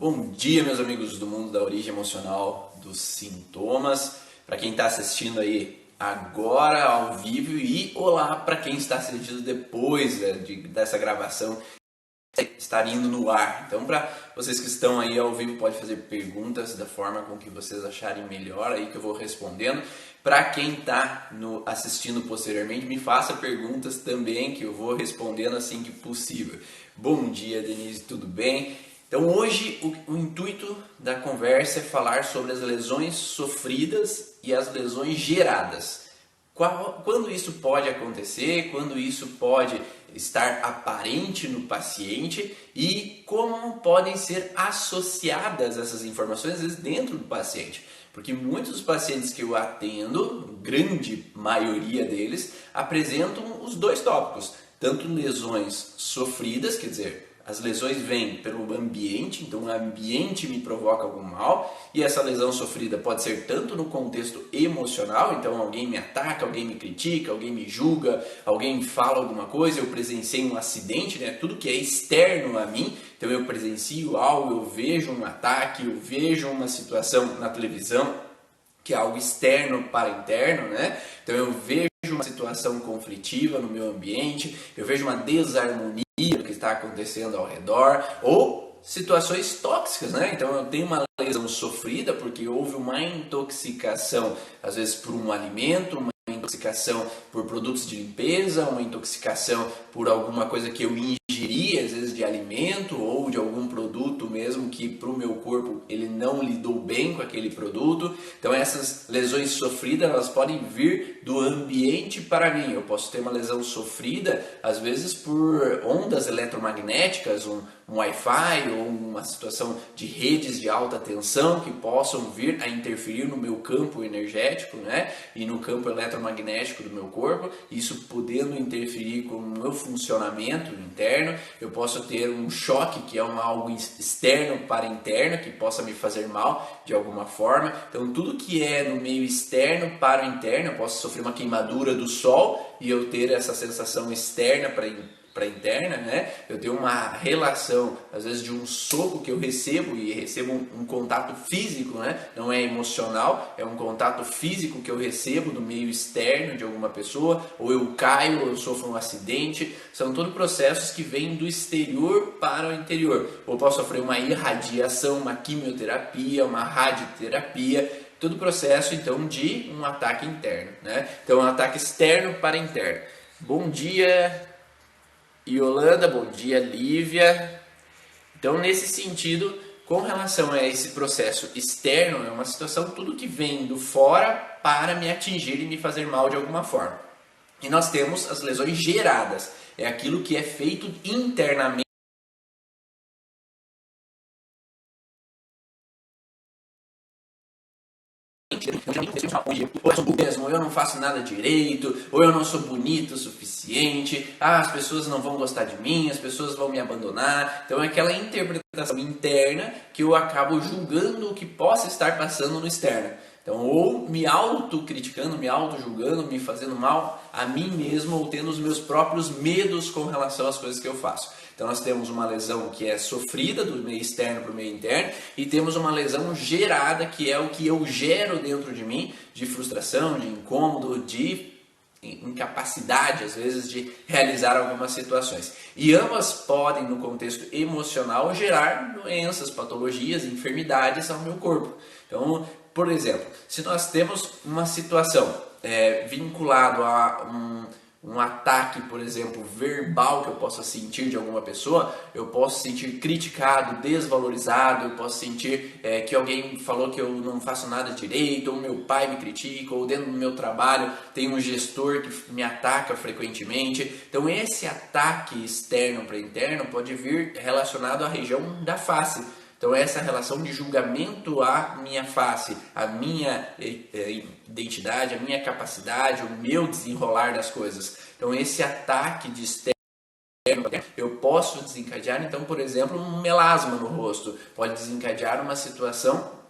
Bom dia, meus amigos do mundo da origem emocional dos sintomas. Para quem está assistindo aí agora ao vivo e olá para quem está assistindo depois dessa gravação estar indo no ar. Então, para vocês que estão aí ao vivo, pode fazer perguntas da forma com que vocês acharem melhor aí que eu vou respondendo. Para quem está assistindo posteriormente, me faça perguntas também que eu vou respondendo assim que possível. Bom dia, Denise, tudo bem? Então hoje o intuito da conversa é falar sobre as lesões sofridas e as lesões geradas. Quando isso pode acontecer, quando isso pode estar aparente no paciente e como podem ser associadas essas informações às vezes dentro do paciente. Porque muitos dos pacientes que eu atendo, grande maioria deles, apresentam os dois tópicos. Tanto lesões sofridas, quer dizer, as lesões vêm pelo ambiente, então o ambiente me provoca algum mal, e essa lesão sofrida pode ser tanto no contexto emocional, então alguém me ataca, alguém me critica, alguém me julga, alguém fala alguma coisa, eu presenciei um acidente, né? Tudo que é externo a mim, então eu presencio algo, eu vejo um ataque, eu vejo uma situação na televisão, que é algo externo para interno, né? Então eu vejo uma situação conflitiva no meu ambiente, eu vejo uma desarmonia do que está acontecendo ao redor, ou situações tóxicas, né? Então eu tenho uma lesão sofrida porque houve uma intoxicação, às vezes por um alimento, uma intoxicação por produtos de limpeza, uma intoxicação por alguma coisa que eu ingeri, às vezes de alimento ou de algum produto mesmo que para o meu corpo ele não lidou bem com aquele produto. Então essas lesões sofridas elas podem vir do ambiente para mim. Eu posso ter uma lesão sofrida às vezes por ondas eletromagnéticas, um Wi-Fi ou uma situação de redes de alta tensão que possam vir a interferir no meu campo energético, né? E no campo eletromagnético do meu corpo, isso podendo interferir com o meu funcionamento interno. Eu posso ter um choque que é algo externo para interno que possa me fazer mal de alguma forma. Então tudo que é no meio externo para o interno, eu posso sofrer uma queimadura do sol e eu ter essa sensação externa para interna, né? Eu tenho uma relação, às vezes, de um soco que eu recebo e recebo um contato físico, né? Não é emocional, é um contato físico que eu recebo do meio externo de alguma pessoa, ou eu caio, ou eu sofro um acidente. São todos processos que vêm do exterior para o interior. Ou posso sofrer uma irradiação, uma quimioterapia, uma radioterapia. Todo processo, então, de um ataque interno, né? Então, um ataque externo para interno. Bom dia, Yolanda, bom dia, Lívia. Então, nesse sentido, com relação a esse processo externo, é uma situação, tudo que vem do fora para me atingir e me fazer mal de alguma forma. E nós temos as lesões geradas, é aquilo que é feito internamente. Ou eu sou mesmo, ou eu não faço nada direito, ou eu não sou bonito o suficiente, as pessoas não vão gostar de mim, as pessoas vão me abandonar. Então é aquela interpretação interna que eu acabo julgando o que possa estar passando no externo. Então, ou me autocriticando, me auto-julgando, me fazendo mal a mim mesmo, ou tendo os meus próprios medos com relação às coisas que eu faço. Então, nós temos uma lesão que é sofrida do meio externo para o meio interno e temos uma lesão gerada, que é o que eu gero dentro de mim, de frustração, de incômodo, de incapacidade, às vezes, de realizar algumas situações. E ambas podem, no contexto emocional, gerar doenças, patologias, enfermidades ao meu corpo. Então, por exemplo, se nós temos uma situação vinculada a um ataque, por exemplo, verbal que eu possa sentir de alguma pessoa, eu posso sentir criticado, desvalorizado, eu posso sentir que alguém falou que eu não faço nada direito, ou meu pai me critica, ou dentro do meu trabalho tem um gestor que me ataca frequentemente. Então esse ataque externo para interno pode vir relacionado à região da face. Então essa relação de julgamento à minha face, à minha identidade, à minha capacidade, o meu desenrolar das coisas. Então esse ataque de externo eu posso desencadear, então, por exemplo, um melasma no rosto, pode desencadear uma situação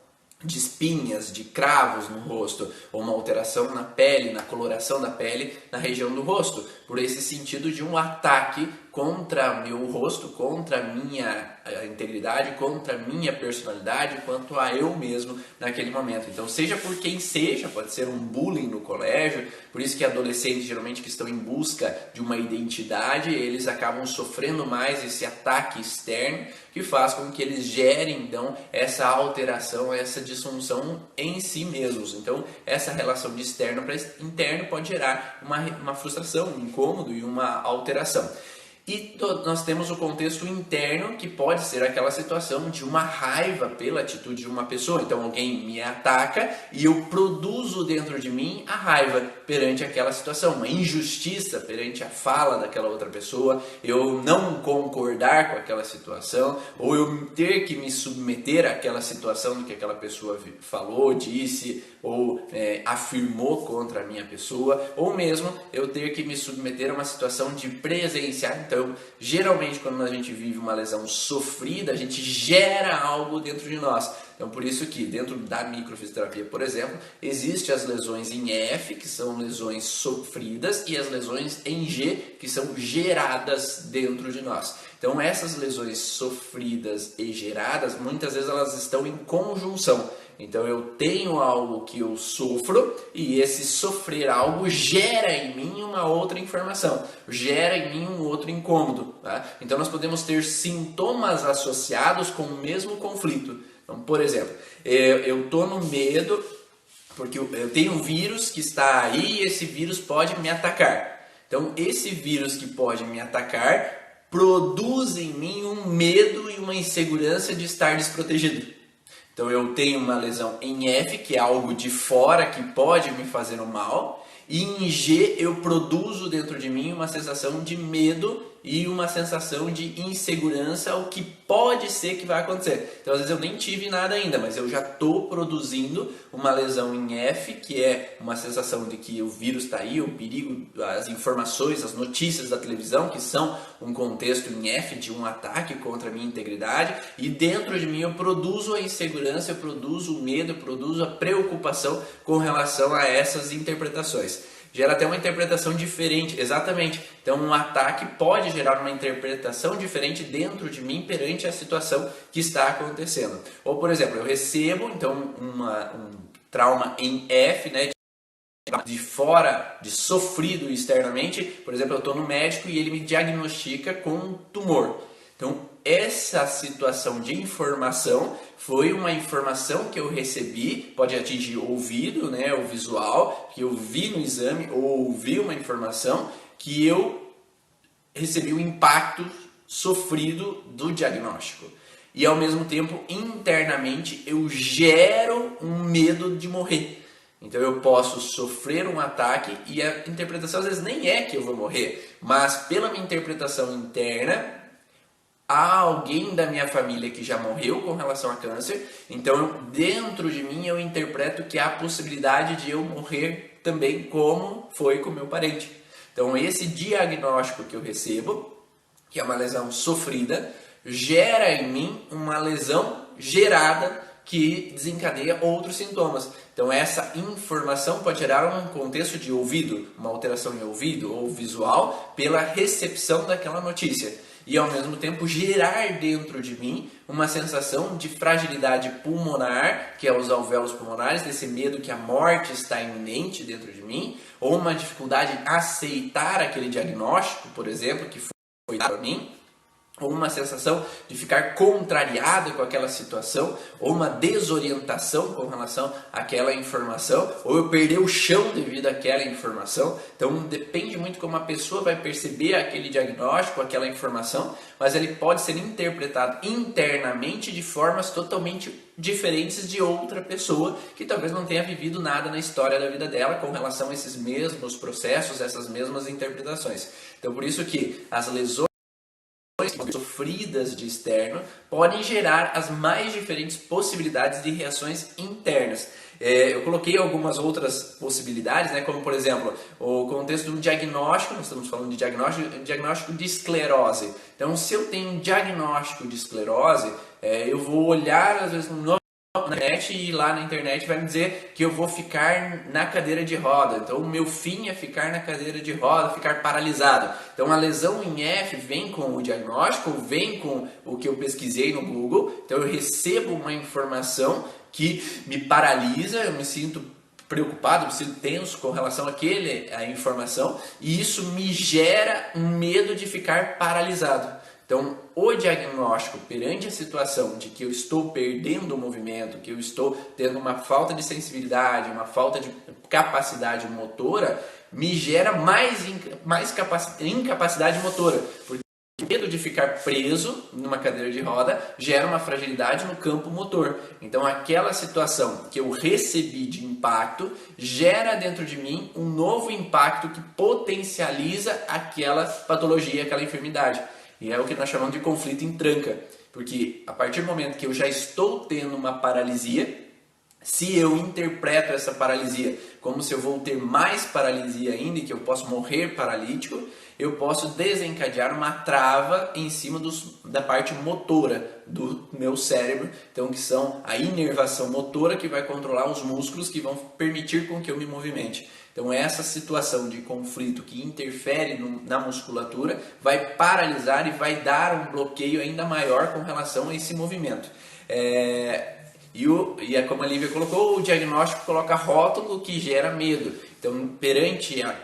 de espinhas, de cravos no rosto, ou uma alteração na pele, na coloração da pele, na região do rosto, por esse sentido de um ataque contra meu rosto, contra a minha integridade, contra a minha personalidade, quanto a eu mesmo naquele momento. Então, seja por quem seja, pode ser um bullying no colégio, por isso que adolescentes geralmente que estão em busca de uma identidade, eles acabam sofrendo mais esse ataque externo, que faz com que eles gerem então essa alteração, essa disfunção em si mesmos. Então, essa relação de externo para interno pode gerar uma frustração, um incômodo e uma alteração. E nós temos o contexto interno, que pode ser aquela situação de uma raiva pela atitude de uma pessoa. Então alguém me ataca e eu produzo dentro de mim a raiva perante aquela situação, uma injustiça perante a fala daquela outra pessoa, eu não concordar com aquela situação, ou eu ter que me submeter àquela situação do que aquela pessoa falou, disse, ou afirmou contra a minha pessoa, ou mesmo eu ter que me submeter a uma situação de presenciar. Então, geralmente quando a gente vive uma lesão sofrida, a gente gera algo dentro de nós. Então, por isso que dentro da microfisioterapia, por exemplo, existem as lesões em F, que são lesões sofridas, e as lesões em G, que são geradas dentro de nós. Então, essas lesões sofridas e geradas, muitas vezes elas estão em conjunção. Então eu tenho algo que eu sofro e esse sofrer algo gera em mim uma outra informação, gera em mim um outro incômodo. Tá? Então nós podemos ter sintomas associados com o mesmo conflito. Então, por exemplo, eu estou no medo porque eu tenho um vírus que está aí e esse vírus pode me atacar. Então esse vírus que pode me atacar produz em mim um medo e uma insegurança de estar desprotegido. Então eu tenho uma lesão em F, que é algo de fora que pode me fazer um mal, e em G eu produzo dentro de mim uma sensação de medo e uma sensação de insegurança, o que pode ser que vai acontecer. Então às vezes eu nem tive nada ainda, mas eu já estou produzindo uma lesão em F, que é uma sensação de que o vírus está aí, o perigo, as informações, as notícias da televisão, que são um contexto em F de um ataque contra a minha integridade, e dentro de mim eu produzo a insegurança, eu produzo o medo, eu produzo a preocupação com relação a essas interpretações. Gera até uma interpretação diferente, exatamente. Então um ataque pode gerar uma interpretação diferente dentro de mim perante a situação que está acontecendo. Ou por exemplo, eu recebo então um trauma em F, né, de fora, de sofrido externamente. Por exemplo, eu estou no médico e ele me diagnostica com um tumor. Então essa situação de informação foi uma informação que eu recebi, pode atingir o ouvido, né, o visual, que eu vi no exame ou ouvi uma informação que eu recebi o impacto sofrido do diagnóstico. E ao mesmo tempo, internamente, eu gero um medo de morrer. Então eu posso sofrer um ataque e a interpretação às vezes nem é que eu vou morrer, mas pela minha interpretação interna, há alguém da minha família que já morreu com relação a câncer, então dentro de mim eu interpreto que há a possibilidade de eu morrer também, como foi com meu parente. Então esse diagnóstico que eu recebo, que é uma lesão sofrida, gera em mim uma lesão gerada que desencadeia outros sintomas. Então essa informação pode gerar um contexto de ouvido, uma alteração em ouvido ou visual pela recepção daquela notícia. E ao mesmo tempo gerar dentro de mim uma sensação de fragilidade pulmonar, que é os alvéolos pulmonares, desse medo que a morte está iminente dentro de mim, ou uma dificuldade em aceitar aquele diagnóstico, por exemplo, que foi dado para mim, ou uma sensação de ficar contrariado com aquela situação, ou uma desorientação com relação àquela informação, ou eu perder o chão devido àquela informação. Então depende muito como a pessoa vai perceber aquele diagnóstico, aquela informação, mas ele pode ser interpretado internamente de formas totalmente diferentes de outra pessoa que talvez não tenha vivido nada na história da vida dela com relação a esses mesmos processos, essas mesmas interpretações. Então por isso que as lesões sofridas de externo podem gerar as mais diferentes possibilidades de reações internas. Eu coloquei algumas outras possibilidades, né, como por exemplo o contexto do diagnóstico. Nós estamos falando de diagnóstico de esclerose. Então se eu tenho um diagnóstico de esclerose, eu vou olhar às vezes no na internet e lá na internet vai me dizer que eu vou ficar na cadeira de roda. Então o meu fim é ficar na cadeira de roda, ficar paralisado. Então a lesão em F vem com o diagnóstico, vem com o que eu pesquisei no Google. Então eu recebo uma informação que me paralisa, eu me sinto preocupado, me sinto tenso com relação àquela informação e isso me gera um medo de ficar paralisado. Então, o diagnóstico perante a situação de que eu estou perdendo o movimento, que eu estou tendo uma falta de sensibilidade, uma falta de capacidade motora, me gera mais incapacidade motora. Porque o medo de ficar preso numa cadeira de roda gera uma fragilidade no campo motor. Então, aquela situação que eu recebi de impacto gera dentro de mim um novo impacto que potencializa aquela patologia, aquela enfermidade. E é o que nós chamamos de conflito em tranca, porque a partir do momento que eu já estou tendo uma paralisia, se eu interpreto essa paralisia como se eu vou ter mais paralisia ainda e que eu posso morrer paralítico, eu posso desencadear uma trava em cima da parte motora do meu cérebro, então que são a inervação motora que vai controlar os músculos que vão permitir com que eu me movimente. Então essa situação de conflito que interfere na musculatura vai paralisar e vai dar um bloqueio ainda maior com relação a esse movimento. E como a Lívia colocou, o diagnóstico coloca rótulo que gera medo. Então,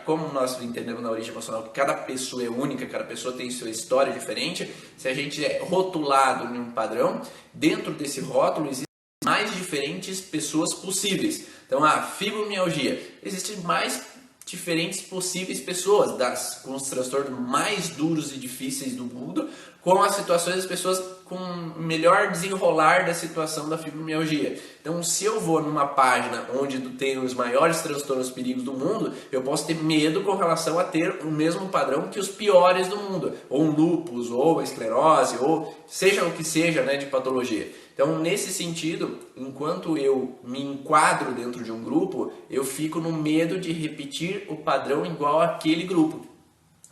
como nós entendemos na origem emocional que cada pessoa é única, cada pessoa tem sua história diferente, se a gente é rotulado em um padrão, dentro desse rótulo existem mais diferentes pessoas possíveis. Então, a fibromialgia, existem mais diferentes possíveis pessoas, com os transtornos mais duros e difíceis do mundo, com as situações das pessoas com melhor desenrolar da situação da fibromialgia. Então, se eu vou numa página onde tem os maiores transtornos perigos do mundo, eu posso ter medo com relação a ter o mesmo padrão que os piores do mundo, ou um lúpus, ou a esclerose, ou seja o que seja, né, de patologia. Então, nesse sentido, enquanto eu me enquadro dentro de um grupo, eu fico no medo de repetir o padrão igual àquele grupo.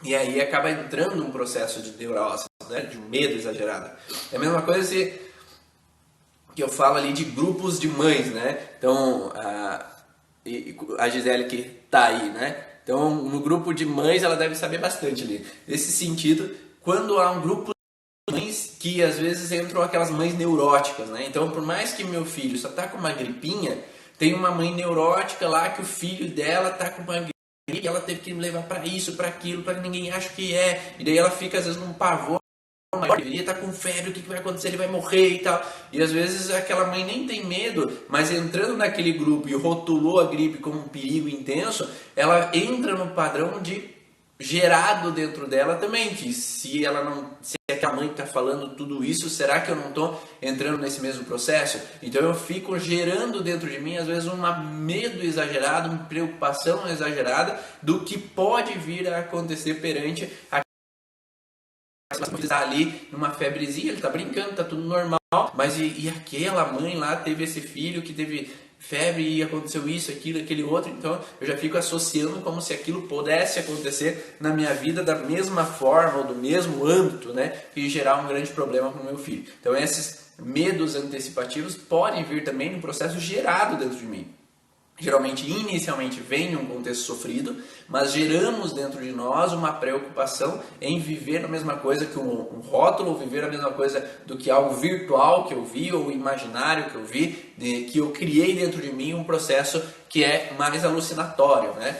E aí acaba entrando um processo de neurose, né, de um medo exagerado. É a mesma coisa que eu falo ali de grupos de mães, né? Então, a Gisele que está aí, né? Então, no grupo de mães ela deve saber bastante ali. Nesse sentido, quando há um grupo mães que às vezes entram aquelas mães neuróticas, né? Então, por mais que meu filho só tá com uma gripinha, tem uma mãe neurótica lá que o filho dela tá com uma gripe e ela teve que me levar para isso, para aquilo, para que ninguém ache que é. E daí ela fica às vezes num pavor, ele tá com febre, o que vai acontecer? Ele vai morrer e tal. E às vezes aquela mãe nem tem medo, mas entrando naquele grupo e rotulou a gripe como um perigo intenso, ela entra no padrão de gerado dentro dela também, que se é que a mãe está falando tudo isso, será que eu não estou entrando nesse mesmo processo? Então eu fico gerando dentro de mim às vezes um medo exagerado, uma preocupação exagerada do que pode vir a acontecer perante a ali numa febrezinha, ele está brincando, está tudo normal, mas e aquela mãe lá teve esse filho que teve febre e aconteceu isso, aquilo, aquele outro, então eu já fico associando como se aquilo pudesse acontecer na minha vida da mesma forma ou do mesmo âmbito, né, que gerar um grande problema para o meu filho. Então esses medos antecipativos podem vir também no processo gerado dentro de mim. Geralmente, inicialmente, vem em um contexto sofrido, mas geramos dentro de nós uma preocupação em viver a mesma coisa que um rótulo, ou viver a mesma coisa do que algo virtual que eu vi, ou imaginário que eu vi, que eu criei dentro de mim um processo que é mais alucinatório, né?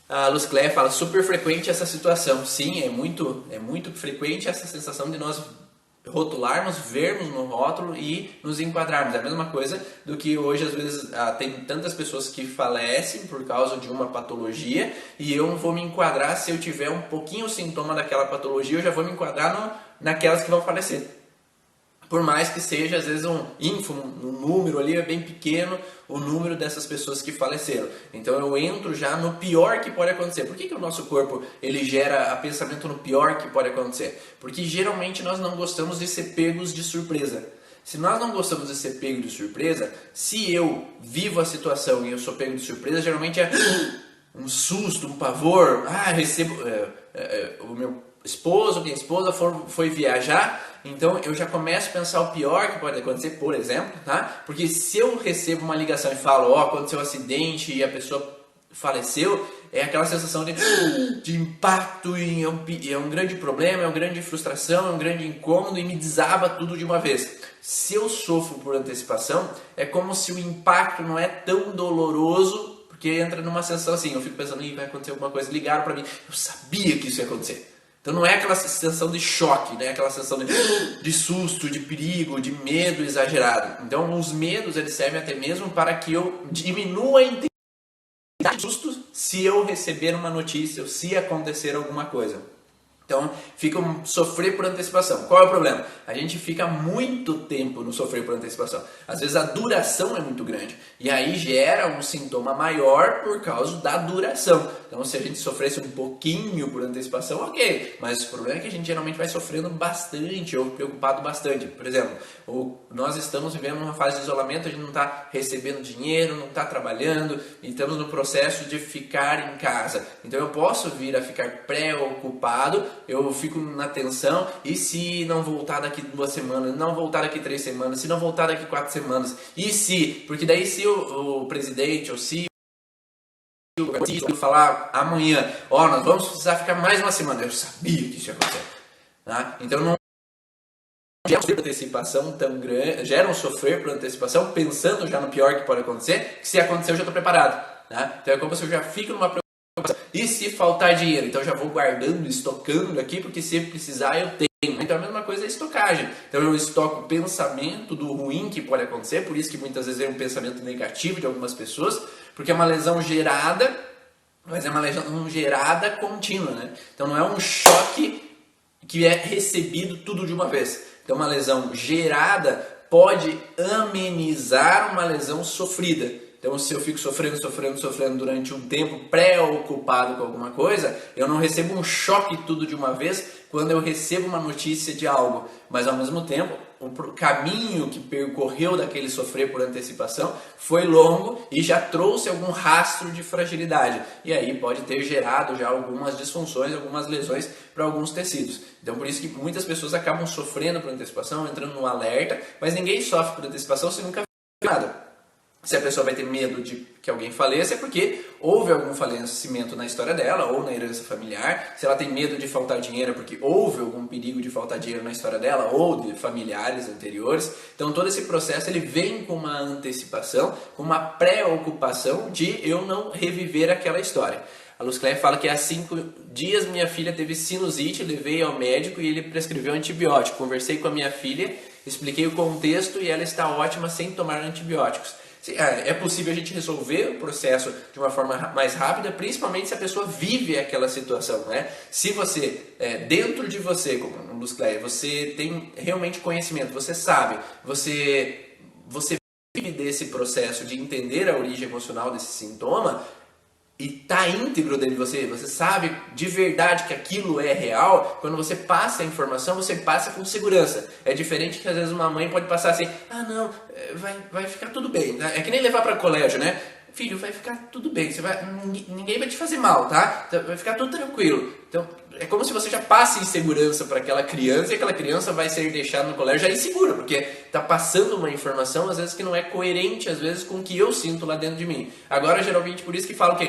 A Luz Cléia fala, super frequente essa situação. Sim, é muito frequente essa sensação de nós rotularmos, vermos no rótulo e nos enquadrarmos. É a mesma coisa do que hoje às vezes tem tantas pessoas que falecem por causa de uma patologia e eu vou me enquadrar, se eu tiver um pouquinho o sintoma daquela patologia, eu já vou me enquadrar naquelas que vão falecer. Por mais que seja, às vezes, um número ali é bem pequeno, o número dessas pessoas que faleceram. Então eu entro já no pior que pode acontecer. Por que o nosso corpo ele gera pensamento no pior que pode acontecer? Porque geralmente nós não gostamos de ser pegos de surpresa. Se nós não gostamos de ser pego de surpresa, se eu vivo a situação e eu sou pego de surpresa, geralmente é um susto, um pavor. Recebo... o meu esposo, minha esposa foi viajar Então eu já começo a pensar o pior que pode acontecer, por exemplo, tá? Porque se eu recebo uma ligação e falo, aconteceu um acidente e a pessoa faleceu, é aquela sensação de impacto e é um grande problema, é uma grande frustração, é um grande incômodo e me desaba tudo de uma vez. Se eu sofro por antecipação, é como se o impacto não é tão doloroso, porque entra numa sensação assim, eu fico pensando, vai acontecer alguma coisa, ligaram pra mim, eu sabia que isso ia acontecer. Então não é aquela sensação de choque, né? Aquela sensação de susto, de perigo, de medo exagerado. Então os medos eles servem até mesmo para que eu diminua a intensidade de susto se eu receber uma notícia ou se acontecer alguma coisa. Então, fica sofrer por antecipação. Qual é o problema? A gente fica muito tempo no sofrer por antecipação. Às vezes a duração é muito grande. E aí gera um sintoma maior por causa da duração. Então, se a gente sofresse um pouquinho por antecipação, ok. Mas o problema é que a gente geralmente vai sofrendo bastante ou preocupado bastante. Por exemplo, nós estamos vivendo uma fase de isolamento, a gente não está recebendo dinheiro, não está trabalhando, e estamos no processo de ficar em casa. Então, eu posso vir a ficar preocupado, eu fico na tensão, e se não voltar daqui 2 semanas, não voltar daqui 3 semanas, se não voltar daqui 4 semanas, e se, porque daí se o presidente ou se eu falar amanhã, nós vamos precisar ficar mais uma semana, eu sabia que isso ia acontecer, tá? Então não gera uma antecipação tão grande, gera um sofrer por antecipação, pensando já no pior que pode acontecer, que se acontecer eu já estou preparado, tá? Então é como se eu já fico numa preocupação. E se faltar dinheiro? Então eu já vou guardando, estocando aqui, porque se precisar eu tenho. Então a mesma coisa é a estocagem. Então eu estoco o pensamento do ruim que pode acontecer, por isso que muitas vezes é um pensamento negativo de algumas pessoas, porque é uma lesão gerada, mas é uma lesão gerada contínua, né? Então não é um choque que é recebido tudo de uma vez. Então uma lesão gerada pode amenizar uma lesão sofrida. Então, se eu fico sofrendo durante um tempo, preocupado com alguma coisa, eu não recebo um choque tudo de uma vez quando eu recebo uma notícia de algo. Mas, ao mesmo tempo, o caminho que percorreu daquele sofrer por antecipação foi longo e já trouxe algum rastro de fragilidade. E aí pode ter gerado já algumas disfunções, algumas lesões para alguns tecidos. Então, por isso que muitas pessoas acabam sofrendo por antecipação, entrando no alerta, mas ninguém sofre por antecipação se nunca viu nada. Se a pessoa vai ter medo de que alguém faleça, é porque houve algum falecimento na história dela ou na herança familiar. Se ela tem medo de faltar dinheiro, é porque houve algum perigo de faltar dinheiro na história dela ou de familiares anteriores. Então todo esse processo ele vem com uma antecipação, com uma preocupação de eu não reviver aquela história. A Luz Cléia fala que há 5 dias minha filha teve sinusite, levei ao médico e ele prescreveu antibiótico. Conversei com a minha filha, expliquei o contexto e ela está ótima sem tomar antibióticos. É possível a gente resolver o processo de uma forma mais rápida, principalmente se a pessoa vive aquela situação, né? Se você, dentro de você, como Luz Cléia, você tem realmente conhecimento, você sabe, você vive desse processo de entender a origem emocional desse sintoma, e tá íntegro dentro de você, você sabe de verdade que aquilo é real, quando você passa a informação, você passa com segurança. É diferente que às vezes uma mãe pode passar assim, não, vai ficar tudo bem. É que nem levar para colégio, né? Filho, vai ficar tudo bem, ninguém vai te fazer mal, tá? Vai ficar tudo tranquilo. Então, é como se você já passe insegurança para aquela criança e aquela criança vai ser deixada no colégio já insegura, porque está passando uma informação, às vezes, que não é coerente, às vezes, com o que eu sinto lá dentro de mim. Agora, geralmente, por isso que falam que,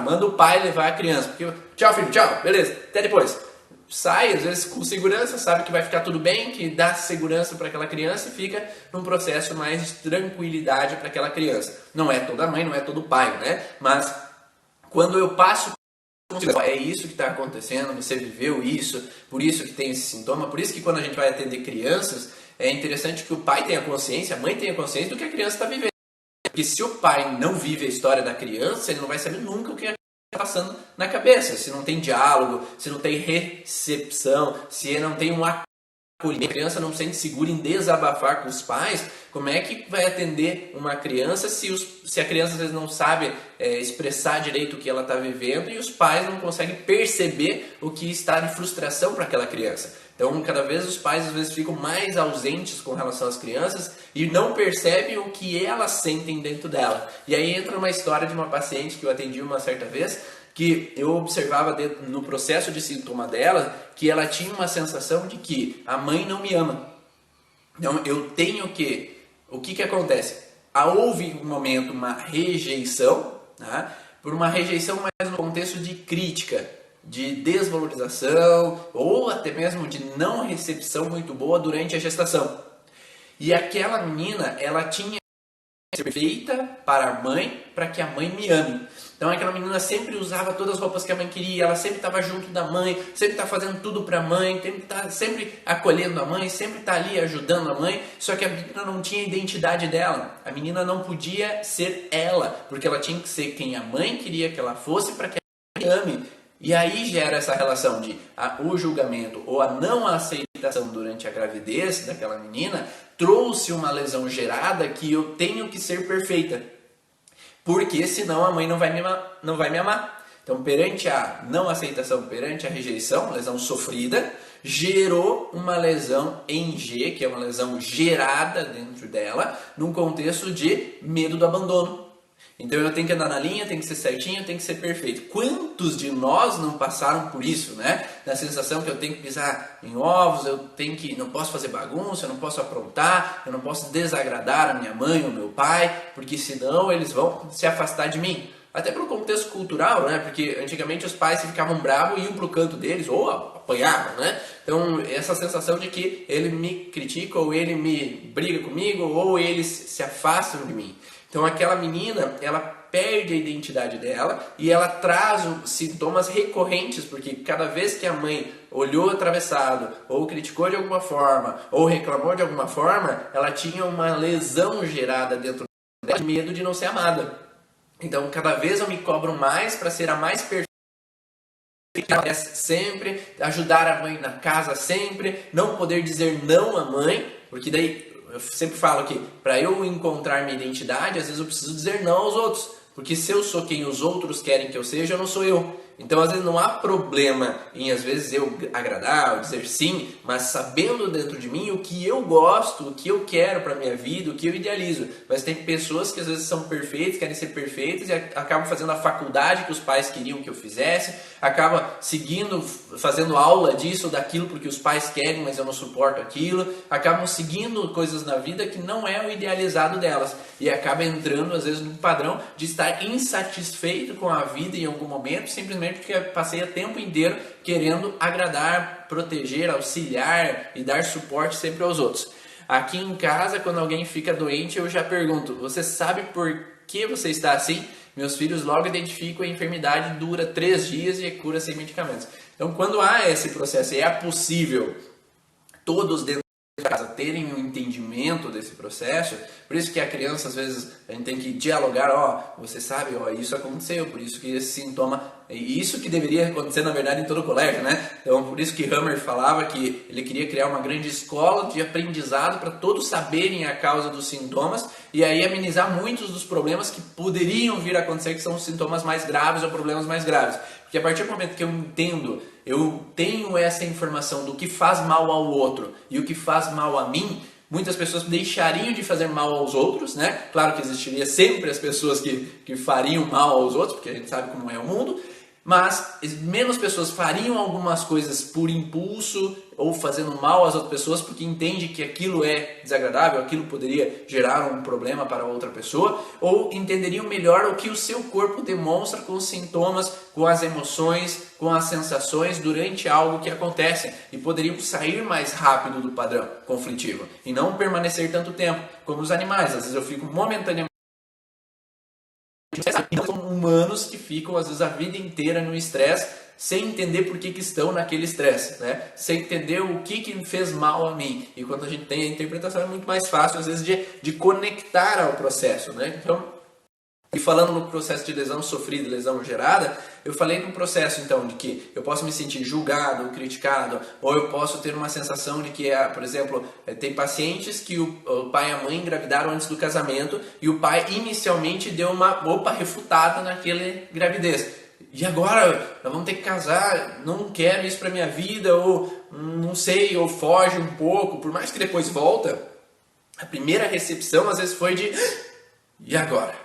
manda o pai levar a criança, porque, tchau, filho, tchau, beleza, até depois. Sai, às vezes, com segurança, sabe que vai ficar tudo bem, que dá segurança para aquela criança e fica num processo mais de tranquilidade para aquela criança. Não é toda mãe, não é todo pai, né? Mas, quando eu passo é isso que está acontecendo, você viveu isso, por isso que tem esse sintoma, por isso que quando a gente vai atender crianças, é interessante que o pai tenha consciência, a mãe tenha consciência do que a criança está vivendo. Porque se o pai não vive a história da criança, ele não vai saber nunca o que está passando na cabeça. Se não tem diálogo, se não tem recepção, se não tem um acolhimento, a criança não se sente segura em desabafar com os pais, como é que vai atender uma criança se a criança às vezes não sabe expressar direito o que ela está vivendo e os pais não conseguem perceber o que está de frustração para aquela criança. Então, cada vez os pais às vezes ficam mais ausentes com relação às crianças e não percebem o que elas sentem dentro dela. E aí entra uma história de uma paciente que eu atendi uma certa vez, Porque eu observava no processo de sintoma dela que ela tinha uma sensação de que a mãe não me ama. Então eu tenho que... O que acontece? Houve um momento uma rejeição, né? Por uma rejeição mais no contexto de crítica, de desvalorização ou até mesmo de não recepção muito boa durante a gestação. E aquela menina, ela tinha que ser perfeita para a mãe, para que a mãe me ame. Então aquela menina sempre usava todas as roupas que a mãe queria, ela sempre estava junto da mãe, sempre está fazendo tudo para a mãe, sempre acolhendo a mãe, sempre está ali ajudando a mãe, só que a menina não tinha identidade dela, a menina não podia ser ela, porque ela tinha que ser quem a mãe queria que ela fosse para que a mãe ame. E aí gera essa relação de o julgamento ou a não aceitação durante a gravidez daquela menina trouxe uma lesão gerada que eu tenho que ser perfeita. Porque senão a mãe não vai me amar. Então, perante a não aceitação, perante a rejeição, lesão sofrida, gerou uma lesão em G, que é uma lesão gerada dentro dela, num contexto de medo do abandono. Então eu tenho que andar na linha, tem que ser certinho, tem que ser perfeito. Quantos de nós não passaram por isso, né? Na sensação que eu tenho que pisar em ovos, não posso fazer bagunça, eu não posso aprontar, eu não posso desagradar a minha mãe ou meu pai, porque senão eles vão se afastar de mim. Até pelo contexto cultural, né? Porque antigamente os pais ficavam bravos e iam pro canto deles ou apanhavam, né? Então essa sensação de que ele me critica ou ele me briga comigo ou eles se afastam de mim. Então aquela menina, ela perde a identidade dela e ela traz sintomas recorrentes, porque cada vez que a mãe olhou atravessado, ou criticou de alguma forma, ou reclamou de alguma forma, ela tinha uma lesão gerada dentro dela de medo de não ser amada. Então cada vez eu me cobro mais para ser a mais perfeita sempre, ajudar a mãe na casa sempre, não poder dizer não à mãe, porque daí... Eu sempre falo que para eu encontrar minha identidade, às vezes eu preciso dizer não aos outros. Porque se eu sou quem os outros querem que eu seja, eu não sou eu. Então, às vezes, não há problema em, às vezes, eu agradar ou dizer sim, mas sabendo dentro de mim o que eu gosto, o que eu quero para minha vida, o que eu idealizo. Mas tem pessoas que, às vezes, são perfeitas, querem ser perfeitas e acabam fazendo a faculdade que os pais queriam que eu fizesse, acaba seguindo, fazendo aula disso ou daquilo porque os pais querem, mas eu não suporto aquilo, acabam seguindo coisas na vida que não é o idealizado delas e acaba entrando, às vezes, num padrão de estar insatisfeito com a vida em algum momento, simplesmente porque passei o tempo inteiro querendo agradar, proteger, auxiliar e dar suporte sempre aos outros. Aqui em casa, quando alguém fica doente, eu já pergunto, você sabe por que você está assim? Meus filhos logo identificam a enfermidade, dura 3 dias e é cura sem medicamentos. Então, quando há esse processo e é possível todos dentro de casa terem um entendimento desse processo, por isso que a criança, às vezes, a gente tem que dialogar, você sabe, isso aconteceu, por isso que esse sintoma, isso que deveria acontecer, na verdade, em todo o colégio, né? Então, por isso que Hammer falava que ele queria criar uma grande escola de aprendizado para todos saberem a causa dos sintomas e aí amenizar muitos dos problemas que poderiam vir a acontecer, que são os sintomas mais graves ou problemas mais graves. Porque a partir do momento que eu entendo, eu tenho essa informação do que faz mal ao outro e o que faz mal a mim, muitas pessoas deixariam de fazer mal aos outros, né? Claro que existiria sempre as pessoas que fariam mal aos outros, porque a gente sabe como é o mundo, mas menos pessoas fariam algumas coisas por impulso ou fazendo mal às outras pessoas porque entende que aquilo é desagradável, aquilo poderia gerar um problema para outra pessoa, ou entenderiam melhor o que o seu corpo demonstra com os sintomas, com as emoções, com as sensações durante algo que acontece e poderiam sair mais rápido do padrão conflitivo e não permanecer tanto tempo, como os animais. Às vezes eu fico momentaneamente. Não são humanos que ficam, às vezes, a vida inteira no estresse sem entender por que estão naquele estresse, né? Sem entender o que me fez mal a mim. E quando a gente tem a interpretação é muito mais fácil, às vezes, de conectar ao processo, né? Então, e falando no processo de lesão sofrida e lesão gerada, eu falei no processo então de que eu posso me sentir julgado, criticado, ou eu posso ter uma sensação de que, por exemplo, tem pacientes que o pai e a mãe engravidaram antes do casamento e o pai inicialmente deu uma refutada naquela gravidez. E agora nós vamos ter que casar, não quero isso para minha vida, ou não sei, ou foge um pouco, por mais que depois volta, a primeira recepção às vezes foi de, e agora?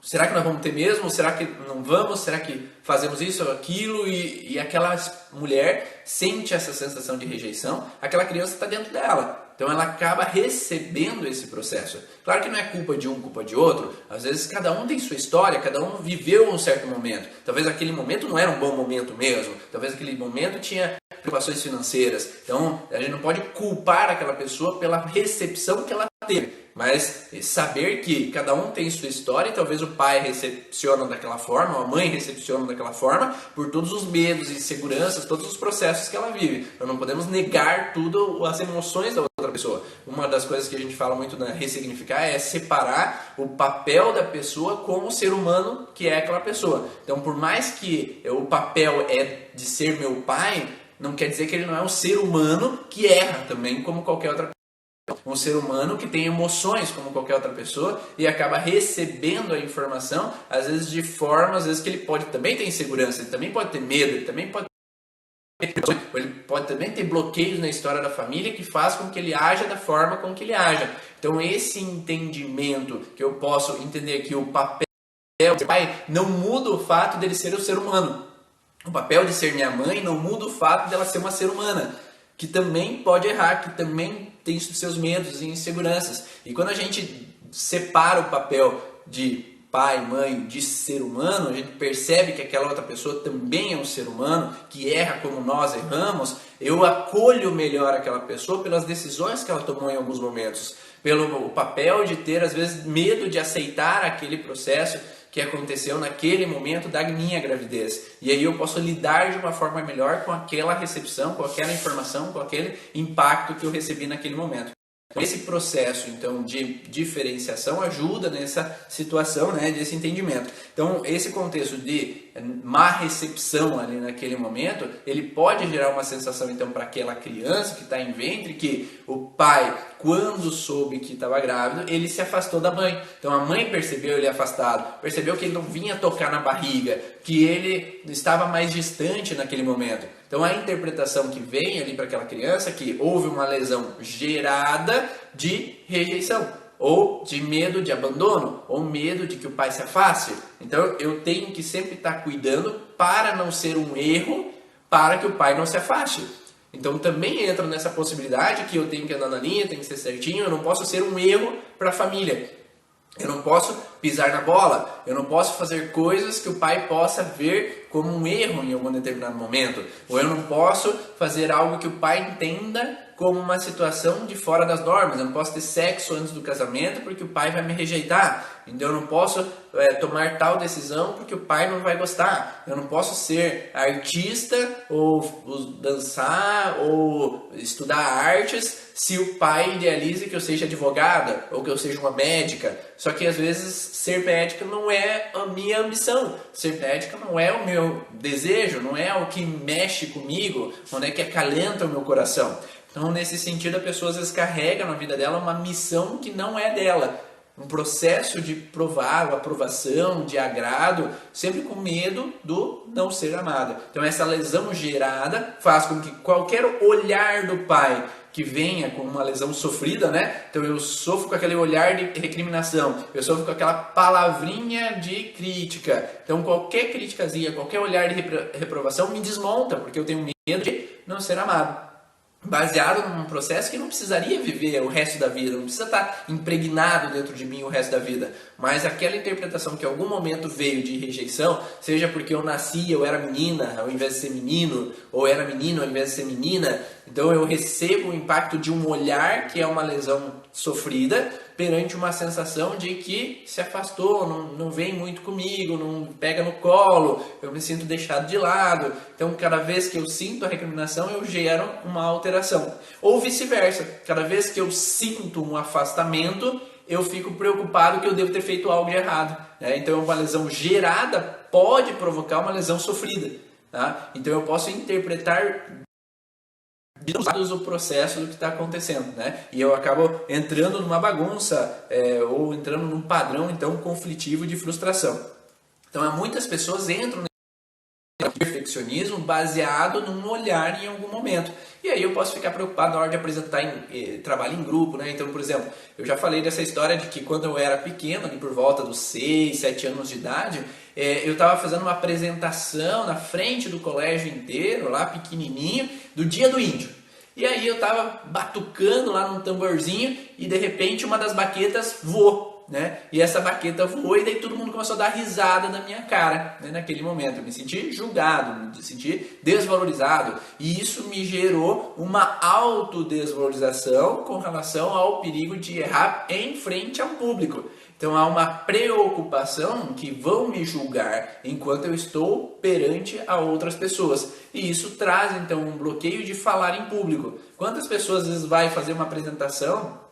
será que nós vamos ter mesmo? Será que não vamos? Será que fazemos isso ou aquilo? E aquela mulher sente essa sensação de rejeição, aquela criança está dentro dela. Então ela acaba recebendo esse processo. Claro que não é culpa de um, culpa de outro. Às vezes cada um tem sua história, cada um viveu um certo momento. Talvez aquele momento não era um bom momento mesmo. Talvez aquele momento tinha preocupações financeiras. Então a gente não pode culpar aquela pessoa pela recepção que ela teve. Mas saber que cada um tem sua história e talvez o pai recepciona daquela forma, ou a mãe recepciona daquela forma, por todos os medos, inseguranças, todos os processos que ela vive. Nós não podemos negar tudo, as emoções da outra pessoa. Uma das coisas que a gente fala muito na Ressignificar é separar o papel da pessoa como ser humano que é aquela pessoa. Então, por mais que o papel é de ser meu pai, não quer dizer que ele não é um ser humano que erra também como qualquer outra pessoa. Um ser humano que tem emoções como qualquer outra pessoa e acaba recebendo a informação, às vezes de forma, às vezes que ele pode também ter insegurança, ele também pode ter medo, ele pode também ter bloqueios na história da família que faz com que ele haja da forma com que ele haja. Então esse entendimento que eu posso entender que o papel do pai não muda o fato dele ser um ser humano. O papel de ser minha mãe não muda o fato dela ser uma ser humana, que também pode errar, que também tem seus medos e inseguranças. E quando a gente separa o papel de pai, mãe, de ser humano, a gente percebe que aquela outra pessoa também é um ser humano, que erra como nós erramos, eu acolho melhor aquela pessoa pelas decisões que ela tomou em alguns momentos, pelo papel de ter, às vezes, medo de aceitar aquele processo que aconteceu naquele momento da minha gravidez. E aí eu posso lidar de uma forma melhor com aquela recepção, com aquela informação, com aquele impacto que eu recebi naquele momento. Esse processo, então, de diferenciação ajuda nessa situação, né, desse entendimento. Então, esse contexto de má recepção ali naquele momento, ele pode gerar uma sensação, então, para aquela criança que está em ventre, que o pai, quando soube que estava grávido, ele se afastou da mãe. Então, a mãe percebeu ele afastado, percebeu que ele não vinha tocar na barriga, que ele estava mais distante naquele momento. Então, a interpretação que vem ali para aquela criança é que houve uma lesão gerada de rejeição, ou de medo de abandono, ou medo de que o pai se afaste. Então, eu tenho que sempre estar cuidando para não ser um erro, para que o pai não se afaste. Então, também entra nessa possibilidade que eu tenho que andar na linha, tem que ser certinho, eu não posso ser um erro para a família. Eu não posso pisar na bola, eu não posso fazer coisas que o pai possa ver como um erro em algum determinado momento. Ou eu não posso fazer algo que o pai entenda como uma situação de fora das normas. Eu não posso ter sexo antes do casamento porque o pai vai me rejeitar. Então eu não posso tomar tal decisão porque o pai não vai gostar. Eu não posso ser artista ou dançar ou estudar artes se o pai idealiza que eu seja advogada ou que eu seja uma médica. Só que às vezes ser médica não é a minha ambição. Ser médica não é o meu desejo, não é o que mexe comigo, não é que acalenta o meu coração. Então, nesse sentido, a pessoa às vezes carrega na vida dela uma missão que não é dela. Um processo de provar, aprovação, de agrado, sempre com medo do não ser amada. Então, essa lesão gerada faz com que qualquer olhar do pai que venha com uma lesão sofrida, né? Então, eu sofro com aquele olhar de recriminação, eu sofro com aquela palavrinha de crítica. Então, qualquer criticazinha, qualquer olhar de reprovação me desmonta, porque eu tenho medo de não ser amado. Baseado num processo que não precisaria viver o resto da vida, não precisa estar impregnado dentro de mim o resto da vida, mas aquela interpretação que em algum momento veio de rejeição, seja porque eu nasci, eu era menina ao invés de ser menino, ou era menino ao invés de ser menina, então eu recebo o impacto de um olhar que é uma lesão sofrida perante uma sensação de que se afastou, não vem muito comigo, não pega no colo, eu me sinto deixado de lado. Então, cada vez que eu sinto a recriminação, eu gero uma alteração. Ou vice-versa, cada vez que eu sinto um afastamento, eu fico preocupado que eu devo ter feito algo de errado. Né? Então, uma lesão gerada pode provocar uma lesão sofrida. Tá? Então, eu posso interpretar o processo do que está acontecendo, né? E eu acabo entrando numa bagunça ou entrando num padrão então conflitivo de frustração. Então, muitas pessoas entram perfeccionismo baseado num olhar em algum momento. E aí eu posso ficar preocupado na hora de apresentar trabalho em grupo, né? Então, por exemplo, eu já falei dessa história de que quando eu era pequeno, ali por volta dos 6, 7 anos de idade, eu estava fazendo uma apresentação na frente do colégio inteiro, lá pequenininho, do Dia do Índio. E aí eu estava batucando lá num tamborzinho e de repente uma das baquetas voou. Né? E essa baqueta voou e daí todo mundo começou a dar risada na minha cara, né? Naquele momento. Eu me senti julgado, me senti desvalorizado e isso me gerou uma autodesvalorização com relação ao perigo de errar em frente ao público. Então há uma preocupação que vão me julgar enquanto eu estou perante a outras pessoas. E isso traz então um bloqueio de falar em público. Quantas pessoas às vezes vai fazer uma apresentação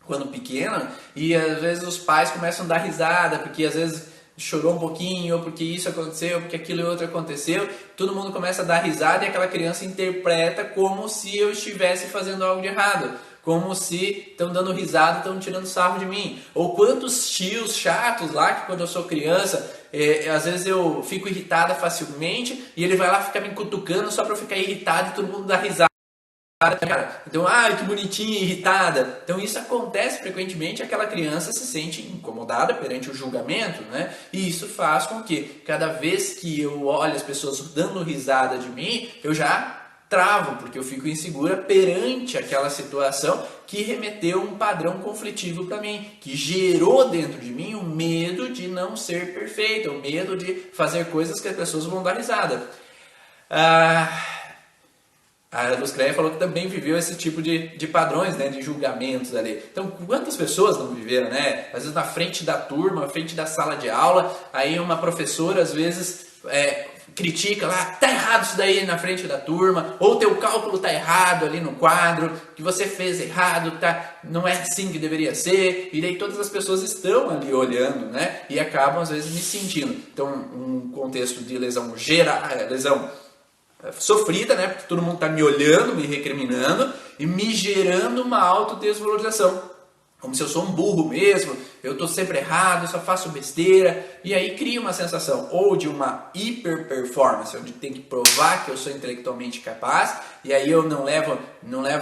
quando pequena, e às vezes os pais começam a dar risada, porque às vezes chorou um pouquinho, ou porque isso aconteceu, porque aquilo e outro aconteceu, todo mundo começa a dar risada e aquela criança interpreta como se eu estivesse fazendo algo de errado, como se estão dando risada, estão tirando sarro de mim. Ou quantos tios chatos lá, que quando eu sou criança, às vezes eu fico irritada facilmente, e ele vai lá ficar me cutucando só para eu ficar irritado e todo mundo dá risada. Então, que bonitinha, irritada. Então isso acontece frequentemente, aquela criança se sente incomodada perante o julgamento, né? E isso faz com que cada vez que eu olho as pessoas dando risada de mim, eu já travo, porque eu fico insegura perante aquela situação que remeteu um padrão conflitivo para mim, que gerou dentro de mim o medo de não ser perfeito, o medo de fazer coisas que as pessoas vão dar risada. A Luzcléia falou que também viveu esse tipo de padrões, né, de julgamentos ali. Então, quantas pessoas não viveram, né? Às vezes na frente da turma, na frente da sala de aula, aí uma professora às vezes critica lá, tá errado isso daí na frente da turma, ou teu cálculo tá errado ali no quadro, que você fez errado, tá, não é assim que deveria ser, e daí todas as pessoas estão ali olhando, né? E acabam às vezes me sentindo. Então, um contexto de lesão sofrida, né? Porque todo mundo está me olhando, me recriminando e me gerando uma autodesvalorização. Como se eu sou um burro mesmo, eu estou sempre errado, eu só faço besteira. E aí cria uma sensação ou de uma hiper performance, onde tem que provar que eu sou intelectualmente capaz, e aí eu não levo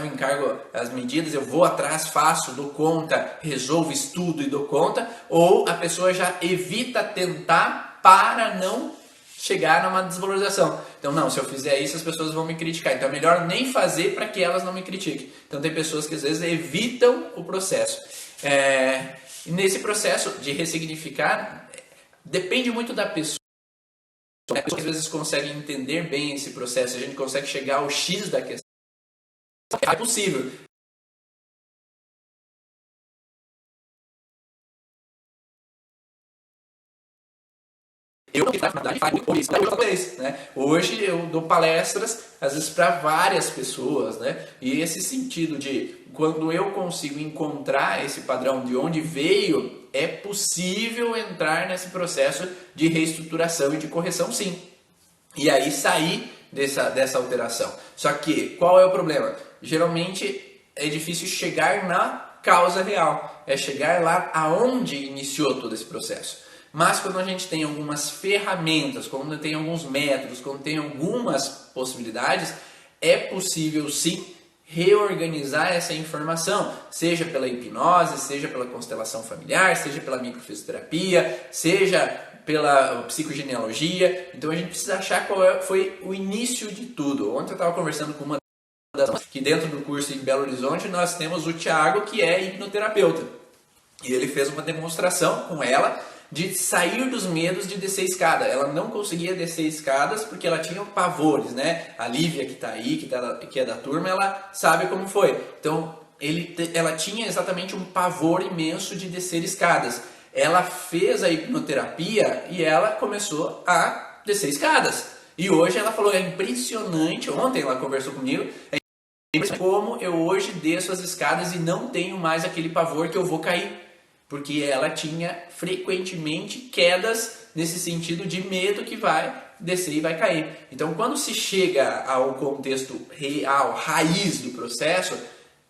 em cargo as medidas, eu vou atrás, faço, dou conta, resolvo, estudo e dou conta. Ou a pessoa já evita tentar para não chegar numa desvalorização. Então, não, se eu fizer isso, as pessoas vão me criticar. Então, é melhor nem fazer para que elas não me critiquem. Então, tem pessoas que às vezes evitam o processo. E nesse processo de ressignificar, depende muito da pessoa. As pessoas às vezes conseguem entender bem esse processo, a gente consegue chegar ao X da questão. É possível. Eu, na verdade, faço né? Hoje eu dou palestras, às vezes, para várias pessoas, né? E esse sentido de quando eu consigo encontrar esse padrão de onde veio, é possível entrar nesse processo de reestruturação e de correção, sim. E aí sair dessa alteração. Só que, qual é o problema? Geralmente é difícil chegar na causa real, é chegar lá aonde iniciou todo esse processo. Mas quando a gente tem algumas ferramentas, quando tem alguns métodos, quando tem algumas possibilidades, é possível sim reorganizar essa informação, seja pela hipnose, seja pela constelação familiar, seja pela microfisioterapia, seja pela psicogenealogia. Então a gente precisa achar qual foi o início de tudo. Ontem eu estava conversando com uma das que dentro do curso em Belo Horizonte nós temos o Thiago, que é hipnoterapeuta. E ele fez uma demonstração com ela de sair dos medos de descer escada. Ela não conseguia descer escadas porque ela tinha pavores, né? A Lívia que está aí, que é da turma, ela sabe como foi. Então, ela tinha exatamente um pavor imenso de descer escadas. Ela fez a hipnoterapia e ela começou a descer escadas. E hoje ela falou, é impressionante, ontem ela conversou comigo, é impressionante como eu hoje desço as escadas e não tenho mais aquele pavor que eu vou cair. Porque ela tinha frequentemente quedas nesse sentido de medo que vai descer e vai cair. Então, quando se chega ao contexto real, raiz do processo,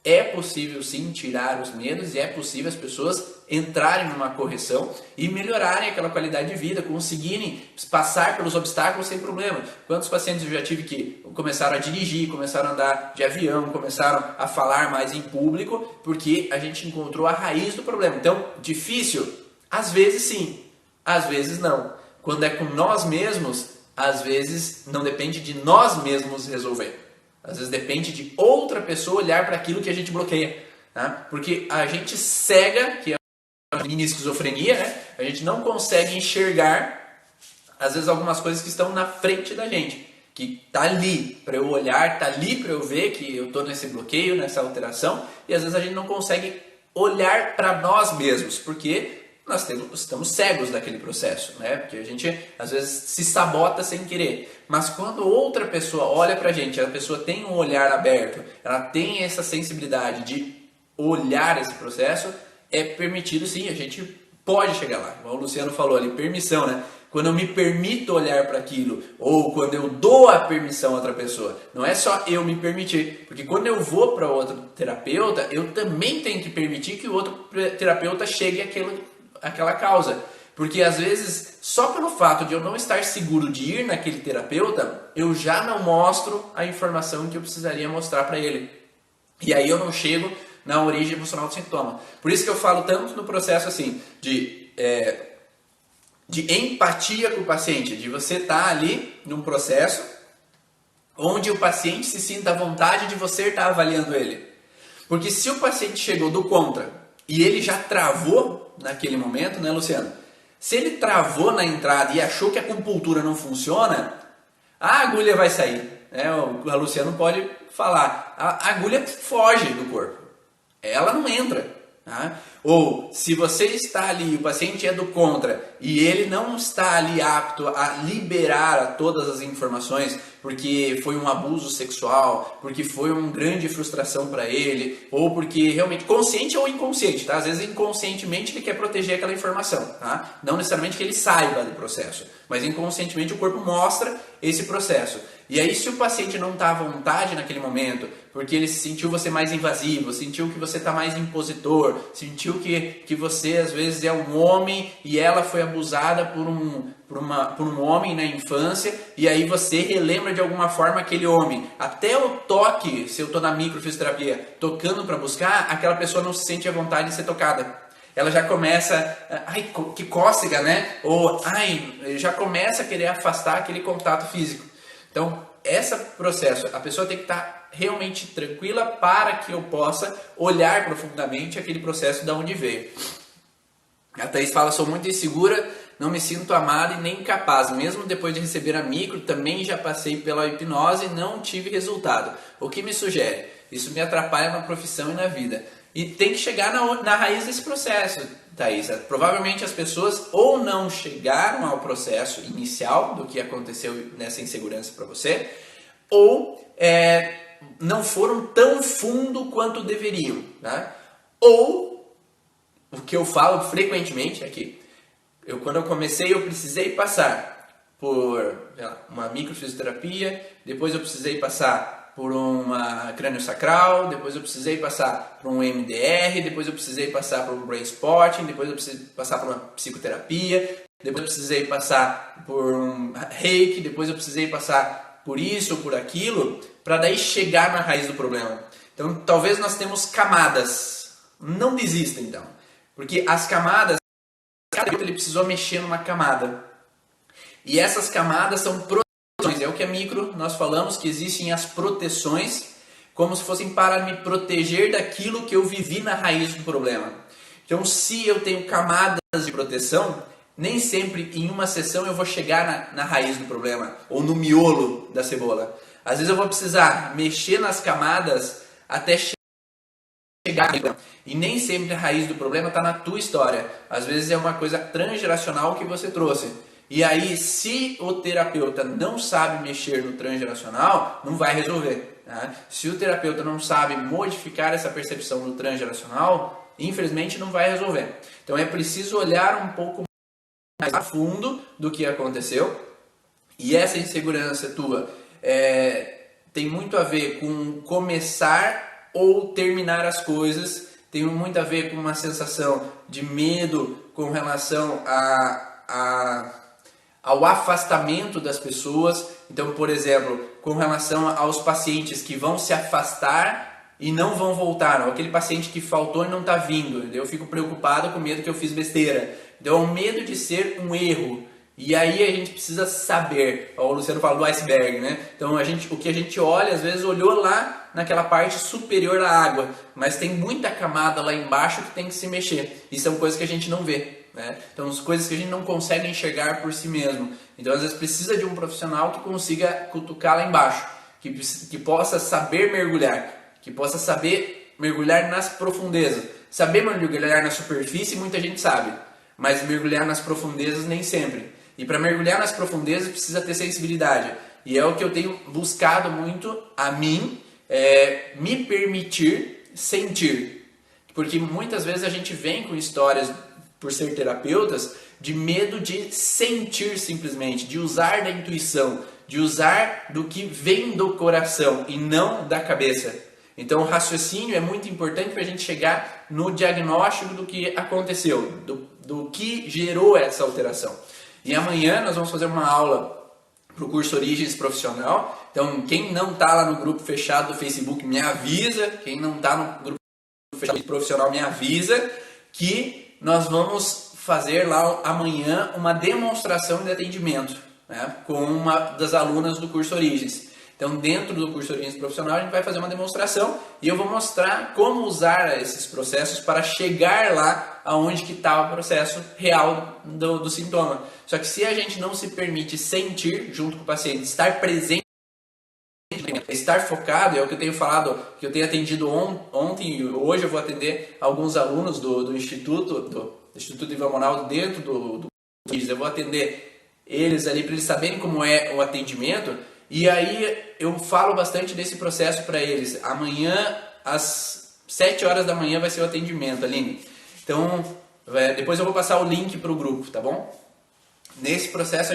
é possível sim tirar os medos e é possível as pessoas entrarem numa correção e melhorarem aquela qualidade de vida, conseguirem passar pelos obstáculos sem problema. Quantos pacientes eu já tive que começaram a dirigir, começaram a andar de avião, começaram a falar mais em público, porque a gente encontrou a raiz do problema. Então, difícil? Às vezes sim, às vezes não. Quando é com nós mesmos, às vezes não depende de nós mesmos resolver. Às vezes depende de outra pessoa olhar para aquilo que a gente bloqueia. Tá? Porque a gente cega, que é uma mini esquizofrenia, né? A gente não consegue enxergar, às vezes, algumas coisas que estão na frente da gente. Que tá ali para eu olhar, tá ali para eu ver que eu estou nesse bloqueio, nessa alteração. E às vezes a gente não consegue olhar para nós mesmos, porque nós estamos cegos daquele processo, né? Porque a gente às vezes se sabota sem querer. Mas quando outra pessoa olha pra gente, a pessoa tem um olhar aberto, ela tem essa sensibilidade de olhar esse processo, é permitido sim, a gente pode chegar lá. Como o Luciano falou ali, permissão, né? Quando eu me permito olhar para aquilo, ou quando eu dou a permissão a outra pessoa, não é só eu me permitir, porque quando eu vou para outro terapeuta, eu também tenho que permitir que o outro terapeuta chegue àquela causa. Porque às vezes, só pelo fato de eu não estar seguro de ir naquele terapeuta, eu já não mostro a informação que eu precisaria mostrar para ele. E aí eu não chego na origem emocional do sintoma. Por isso que eu falo tanto no processo assim, de empatia com o paciente, de você estar ali num processo onde o paciente se sinta à vontade de você estar avaliando ele. Porque se o paciente chegou do contra e ele já travou naquele momento, né, Luciano? Se ele travou na entrada e achou que a acupuntura não funciona, a agulha vai sair. Né? A Luciano pode falar. A agulha foge do corpo. Ela não entra. Tá? Ou se você está ali, o paciente é do contra e ele não está ali apto a liberar todas as informações porque foi um abuso sexual, porque foi uma grande frustração para ele, ou porque realmente, consciente ou inconsciente, tá? Às vezes inconscientemente ele quer proteger aquela informação, tá? Não necessariamente que ele saiba do processo, mas inconscientemente o corpo mostra esse processo. E aí se o paciente não está à vontade naquele momento, porque ele sentiu você mais invasivo, sentiu que você está mais impositor, sentiu que você às vezes é um homem e ela foi abusada por um homem na infância, e aí você relembra de alguma forma aquele homem. Até o toque, se eu estou na microfisioterapia tocando para buscar, aquela pessoa não se sente à vontade de ser tocada. Ela já começa, ai, que cócega, né? Ou, ai, já começa a querer afastar aquele contato físico. Então, esse processo, a pessoa tem que estar realmente tranquila para que eu possa olhar profundamente aquele processo de onde veio. A Thaís fala, sou muito insegura, não me sinto amada e nem capaz. Mesmo depois de receber a micro, também já passei pela hipnose e não tive resultado. O que me sugere? Isso me atrapalha na profissão e na vida. E tem que chegar na raiz desse processo, Thaís. Provavelmente as pessoas ou não chegaram ao processo inicial do que aconteceu nessa insegurança para você, ou não foram tão fundo quanto deveriam. Tá? Ou, o que eu falo frequentemente é que quando eu comecei, eu precisei passar por uma microfisioterapia, depois eu precisei passar por uma crânio-sacral, depois eu precisei passar por um MDR, depois eu precisei passar por um brain spotting, depois eu precisei passar por uma psicoterapia, depois eu precisei passar por um reiki, depois eu precisei passar por isso ou por aquilo, para daí chegar na raiz do problema. Então, talvez nós temos camadas. Não desista, então. Porque as camadas, cada ele precisou mexer numa camada. E essas camadas são proteções. É o que é micro, nós falamos que existem as proteções, como se fossem para me proteger daquilo que eu vivi na raiz do problema. Então, se eu tenho camadas de proteção, nem sempre em uma sessão eu vou chegar na raiz do problema, ou no miolo da cebola. Às vezes eu vou precisar mexer nas camadas até chegar. E nem sempre a raiz do problema está na tua história. Às vezes é uma coisa transgeracional que você trouxe. E aí, se o terapeuta não sabe mexer no transgeracional, não vai resolver. Tá? Se o terapeuta não sabe modificar essa percepção no transgeracional, infelizmente não vai resolver. Então é preciso olhar um pouco mais a fundo do que aconteceu. E essa insegurança tua tem muito a ver com começar ou terminar as coisas. Tem muito a ver com uma sensação de medo com relação ao afastamento das pessoas. Então, por exemplo, com relação aos pacientes que vão se afastar e não vão voltar, ou aquele paciente que faltou e não está vindo, eu fico preocupado com medo que eu fiz besteira. Então, é o medo de ser um erro. E aí a gente precisa saber, o Luciano fala do iceberg, né? Então o que a gente olha, às vezes olhou lá naquela parte superior à água, mas tem muita camada lá embaixo que tem que se mexer. E são coisas que a gente não vê, né? Então são coisas que a gente não consegue enxergar por si mesmo. Então às vezes precisa de um profissional que consiga cutucar lá embaixo, que possa saber mergulhar, que possa saber mergulhar nas profundezas. Saber mergulhar na superfície muita gente sabe, mas mergulhar nas profundezas nem sempre. E para mergulhar nas profundezas precisa ter sensibilidade. E é o que eu tenho buscado muito a mim, me permitir sentir. Porque muitas vezes a gente vem com histórias, por ser terapeutas, de medo de sentir simplesmente, de usar da intuição, de usar do que vem do coração e não da cabeça. Então o raciocínio é muito importante para a gente chegar no diagnóstico do que aconteceu, do que gerou essa alteração. E amanhã nós vamos fazer uma aula para o curso Origens Profissional. Então, quem não está lá no grupo fechado do Facebook, me avisa. Quem não está no grupo fechado profissional, me avisa que nós vamos fazer lá amanhã uma demonstração de atendimento, né, com uma das alunas do curso Origens. Então, dentro do curso Origens Profissional, a gente vai fazer uma demonstração e eu vou mostrar como usar esses processos para chegar lá aonde que está o processo real do sintoma. Só que se a gente não se permite sentir junto com o paciente, estar presente, estar focado, é o que eu tenho falado, que eu tenho atendido ontem e hoje eu vou atender alguns alunos do Instituto Ivan Monaldo dentro do eu vou atender eles ali para eles saberem como é o atendimento. E aí eu falo bastante desse processo para eles. Amanhã, às 7 horas da manhã, vai ser o atendimento, Aline. Então, depois eu vou passar o link para o grupo, tá bom? Nesse processo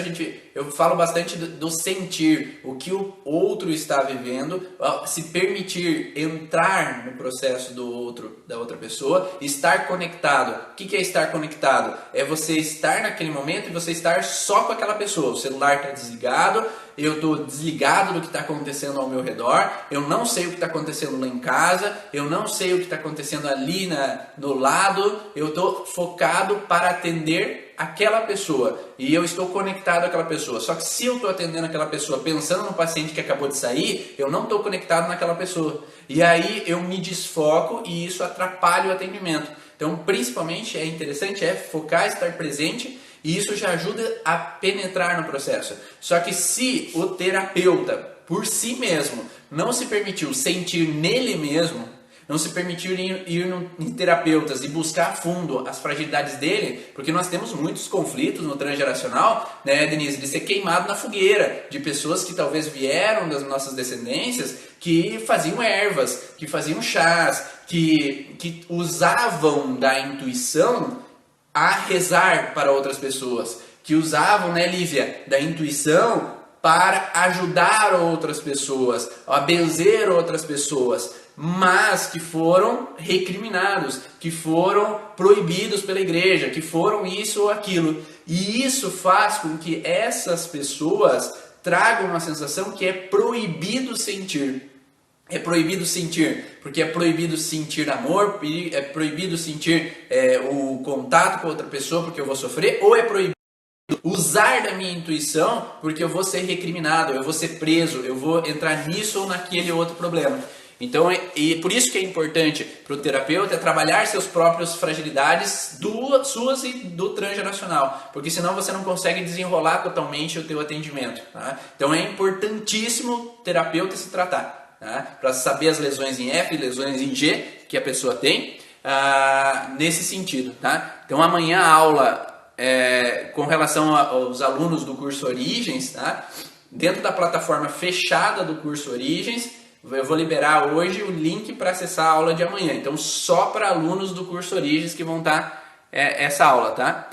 eu falo bastante do sentir, o que o outro está vivendo, se permitir entrar no processo da outra pessoa, estar conectado. O que é estar conectado? É você estar naquele momento e você estar só com aquela pessoa. O celular está desligado, eu estou desligado do que está acontecendo ao meu redor, eu não sei o que está acontecendo lá em casa, eu não sei o que está acontecendo ali no lado, eu estou focado para atender aquela pessoa e eu estou conectado àquela pessoa. Só que se eu estou atendendo aquela pessoa pensando no paciente que acabou de sair, eu não estou conectado naquela pessoa. E aí eu me desfoco e isso atrapalha o atendimento. Então, principalmente, é interessante focar, estar presente, e isso já ajuda a penetrar no processo. Só que se o terapeuta, por si mesmo, não se permitiu sentir nele mesmo, não se permitiu ir em terapeutas e buscar a fundo as fragilidades dele, porque nós temos muitos conflitos no transgeracional, né, Denise, de ser queimado na fogueira, de pessoas que talvez vieram das nossas descendências, que faziam ervas, que faziam chás, que usavam da intuição a rezar para outras pessoas, que usavam, né, Lívia, da intuição para ajudar outras pessoas, a benzer outras pessoas, mas que foram recriminados, que foram proibidos pela igreja, que foram isso ou aquilo. E isso faz com que essas pessoas tragam uma sensação que é proibido sentir. É proibido sentir, porque é proibido sentir amor, é proibido sentir o contato com outra pessoa porque eu vou sofrer, ou é proibido usar da minha intuição porque eu vou ser recriminado, eu vou ser preso, eu vou entrar nisso ou naquele outro problema. Então, e por isso que é importante para o terapeuta trabalhar seus próprias fragilidades, suas e do transgeracional, porque senão você não consegue desenrolar totalmente o teu atendimento. Tá? Então é importantíssimo o terapeuta se tratar, tá? Para saber as lesões em F e lesões em G que a pessoa tem, nesse sentido. Tá? Então amanhã a aula com relação aos alunos do curso Origens, tá? Dentro da plataforma fechada do curso Origens, eu vou liberar hoje o link para acessar a aula de amanhã. Então, só para alunos do curso Origens que vão estar essa aula, tá?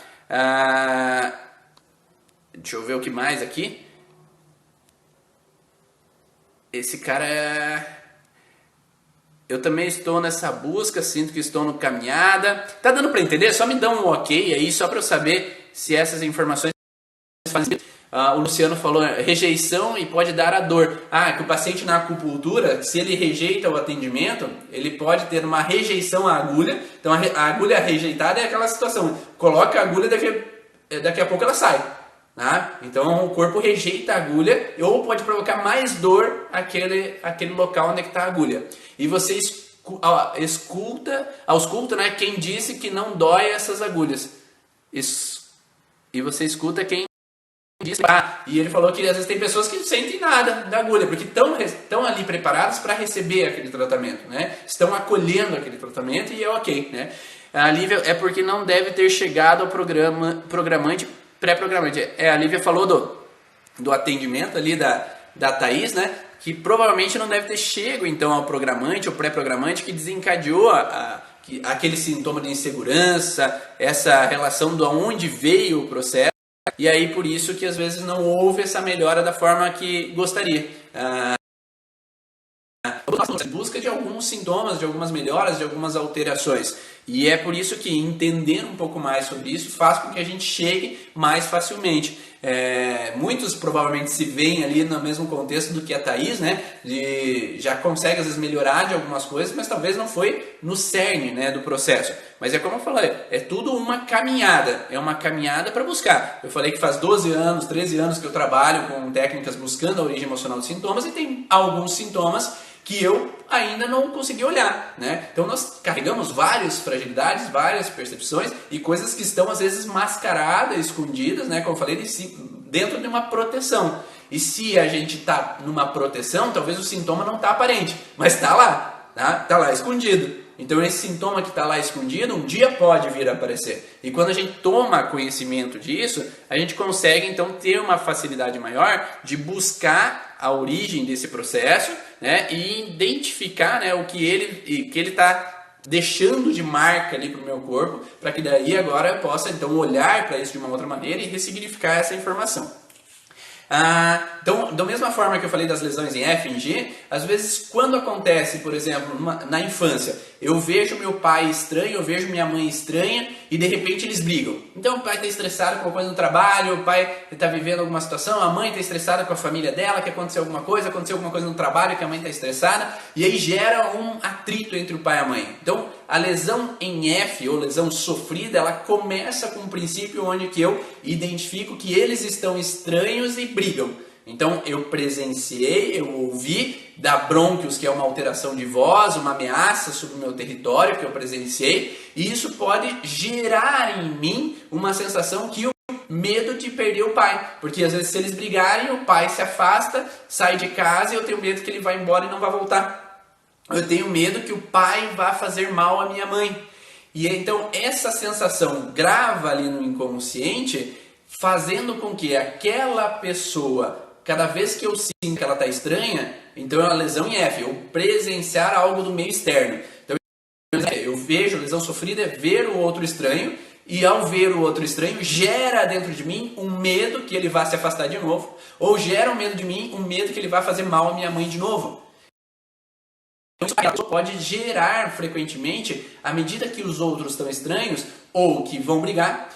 Deixa eu ver o que mais aqui. Esse cara Eu também estou nessa busca, sinto que estou no caminhada. Tá dando para entender? Só me dá um ok aí, só para eu saber se essas informações fazem sentido. O Luciano falou rejeição e pode dar a dor. Que o paciente na acupuntura, se ele rejeita o atendimento, ele pode ter uma rejeição à agulha. Então a agulha rejeitada é aquela situação, coloca a agulha, daqui a pouco ela sai. Tá? Então o corpo rejeita a agulha ou pode provocar mais dor aquele local onde está a agulha. E você ausculta, né, quem disse que não dói essas agulhas. E você escuta quem disse. E ele falou que às vezes tem pessoas que não sentem nada da agulha, porque estão ali preparados para receber aquele tratamento, né? Estão acolhendo aquele tratamento e é ok, né? A Lívia é porque não deve ter chegado ao programante pré-programante. A Lívia falou do atendimento ali da Thaís, né? Que provavelmente não deve ter chego então ao programante ou pré-programante que desencadeou aquele sintoma de insegurança, essa relação de onde veio o processo, e aí por isso que às vezes não houve essa melhora da forma que gostaria. Em busca de alguns sintomas, de algumas melhoras, de algumas alterações. E é por isso que entender um pouco mais sobre isso faz com que a gente chegue mais facilmente. Muitos provavelmente se veem ali no mesmo contexto do que a Thaís, né? Já consegue às vezes melhorar de algumas coisas, mas talvez não foi no cerne, né, do processo. Mas é como eu falei, é tudo uma caminhada, é uma caminhada para buscar. Eu falei que faz 12 anos, 13 anos que eu trabalho com técnicas buscando a origem emocional dos sintomas e tem alguns sintomas que eu ainda não consegui olhar, né? Então nós carregamos várias fragilidades, várias percepções e coisas que estão às vezes mascaradas, escondidas, né? Como eu falei, dentro de uma proteção. E se a gente está numa proteção, talvez o sintoma não está aparente, mas está lá, tá? Tá lá escondido. Então esse sintoma que está lá escondido, um dia pode vir a aparecer. E quando a gente toma conhecimento disso, a gente consegue então ter uma facilidade maior de buscar a origem desse processo, né, e identificar, né, o que ele está deixando de marca ali para o meu corpo, para que daí agora eu possa então olhar para isso de uma outra maneira e ressignificar essa informação. Então, da mesma forma que eu falei das lesões em F e em G, às vezes quando acontece, por exemplo, na infância, eu vejo meu pai estranho, eu vejo minha mãe estranha e de repente eles brigam. Então o pai está estressado com alguma coisa no trabalho, o pai está vivendo alguma situação, a mãe está estressada com a família dela, que aconteceu alguma coisa no trabalho, que a mãe está estressada, e aí gera um atrito entre o pai e a mãe. Então a lesão em F, ou lesão sofrida, ela começa com um princípio onde que eu identifico que eles estão estranhos e brigam. Então eu presenciei, eu ouvi da brônquios, que é uma alteração de voz, uma ameaça sobre o meu território que eu presenciei, e isso pode gerar em mim uma sensação que o medo de perder o pai, porque às vezes se eles brigarem, o pai se afasta, sai de casa e eu tenho medo que ele vá embora e não vá voltar. Eu tenho medo que o pai vá fazer mal à minha mãe. E então essa sensação grava ali no inconsciente, fazendo com que aquela pessoa, cada vez que eu sinto que ela está estranha, então é uma lesão em F, eu presenciar algo do meio externo. Então eu vejo, lesão sofrida é ver o outro estranho, e ao ver o outro estranho, gera dentro de mim um medo que ele vá se afastar de novo, ou gera um medo de mim, um medo que ele vá fazer mal à minha mãe de novo. Isso pode gerar frequentemente, à medida que os outros estão estranhos, ou que vão brigar,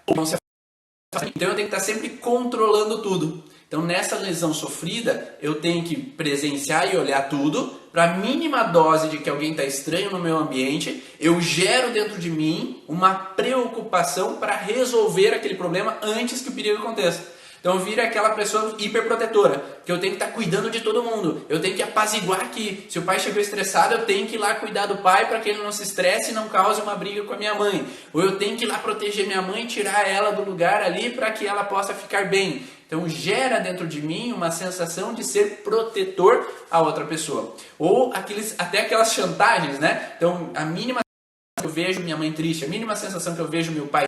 ou vão se afastar. Então eu tenho que estar sempre controlando tudo. Então nessa lesão sofrida, eu tenho que presenciar e olhar tudo, para a mínima dose de que alguém está estranho no meu ambiente, eu gero dentro de mim uma preocupação para resolver aquele problema antes que o perigo aconteça. Então vira aquela pessoa hiperprotetora, que eu tenho que estar cuidando de todo mundo, eu tenho que apaziguar aqui. Se o pai chegou estressado, eu tenho que ir lá cuidar do pai para que ele não se estresse e não cause uma briga com a minha mãe. Ou eu tenho que ir lá proteger minha mãe, tirar ela do lugar ali para que ela possa ficar bem. Então gera dentro de mim uma sensação de ser protetor a outra pessoa. Ou até aquelas chantagens, né? Então a mínima sensação que eu vejo minha mãe triste, a mínima sensação que eu vejo meu pai,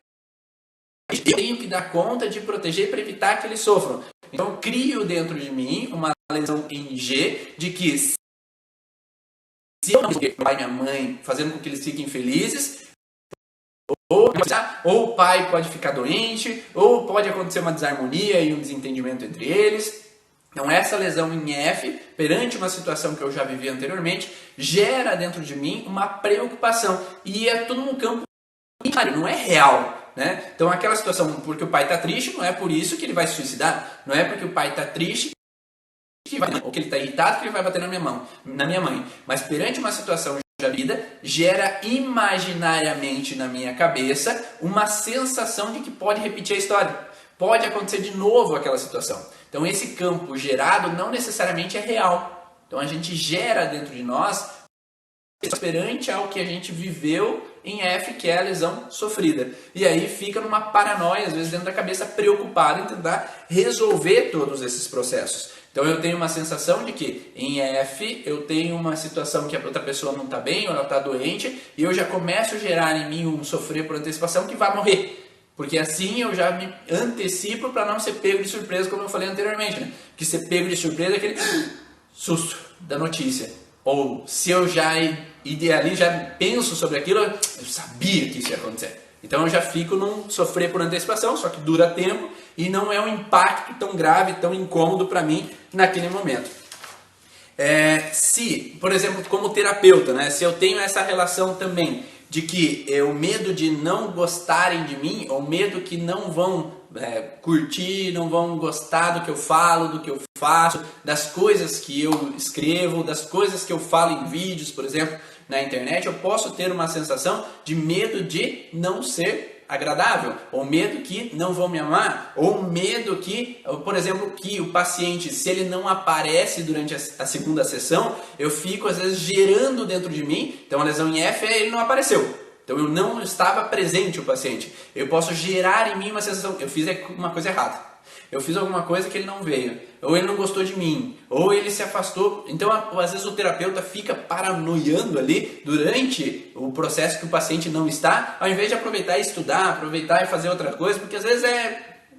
eu tenho que dar conta de proteger para evitar que eles sofram. Então eu crio dentro de mim uma lesão em G de que se eu não meu pai e minha mãe fazendo com que eles fiquem felizes, ou o pai pode ficar doente, ou pode acontecer uma desarmonia e um desentendimento entre eles. Então essa lesão em F, perante uma situação que eu já vivi anteriormente, gera dentro de mim uma preocupação. E é tudo num campo imaginário, não é real. Né? Então aquela situação, porque o pai está triste, não é por isso que ele vai se suicidar. Não é porque o pai está triste ou que ele está irritado que ele vai bater na minha mãe. Mas perante uma situação da vida, gera imaginariamente na minha cabeça uma sensação de que pode repetir a história. Pode acontecer de novo aquela situação. Então esse campo gerado não necessariamente é real. Então a gente gera dentro de nós perante ao que a gente viveu em F, que é a lesão sofrida. E aí fica numa paranoia, às vezes dentro da cabeça, preocupado em tentar resolver todos esses processos. Então eu tenho uma sensação de que em F eu tenho uma situação que a outra pessoa não está bem, ou ela está doente, e eu já começo a gerar em mim um sofrer por antecipação que vai morrer. Porque assim eu já me antecipo para não ser pego de surpresa, como eu falei anteriormente. Né? Que ser pego de surpresa é aquele susto da notícia. Ou se eu já idealizo, já penso sobre aquilo, eu sabia que isso ia acontecer. Então eu já fico num sofrer por antecipação, só que dura tempo e não é um impacto tão grave, tão incômodo para mim naquele momento. Se, por exemplo, como terapeuta, né, se eu tenho essa relação também de que o medo de não gostarem de mim, ou medo que não vão curtir, não vão gostar do que eu falo, do que eu faço, das coisas que eu escrevo, das coisas que eu falo em vídeos, por exemplo, na internet, eu posso ter uma sensação de medo de não ser agradável, ou medo que não vão me amar, ou medo que, por exemplo, que o paciente, se ele não aparece durante a segunda sessão, eu fico às vezes gerando dentro de mim, então a lesão em F ele não apareceu. Então eu não estava presente o paciente. Eu posso gerar em mim uma sensação, eu fiz uma coisa errada. Eu fiz alguma coisa que ele não veio, ou ele não gostou de mim, ou ele se afastou. Então, às vezes o terapeuta fica paranoiando ali durante o processo que o paciente não está, ao invés de aproveitar e estudar, aproveitar e fazer outra coisa, porque às vezes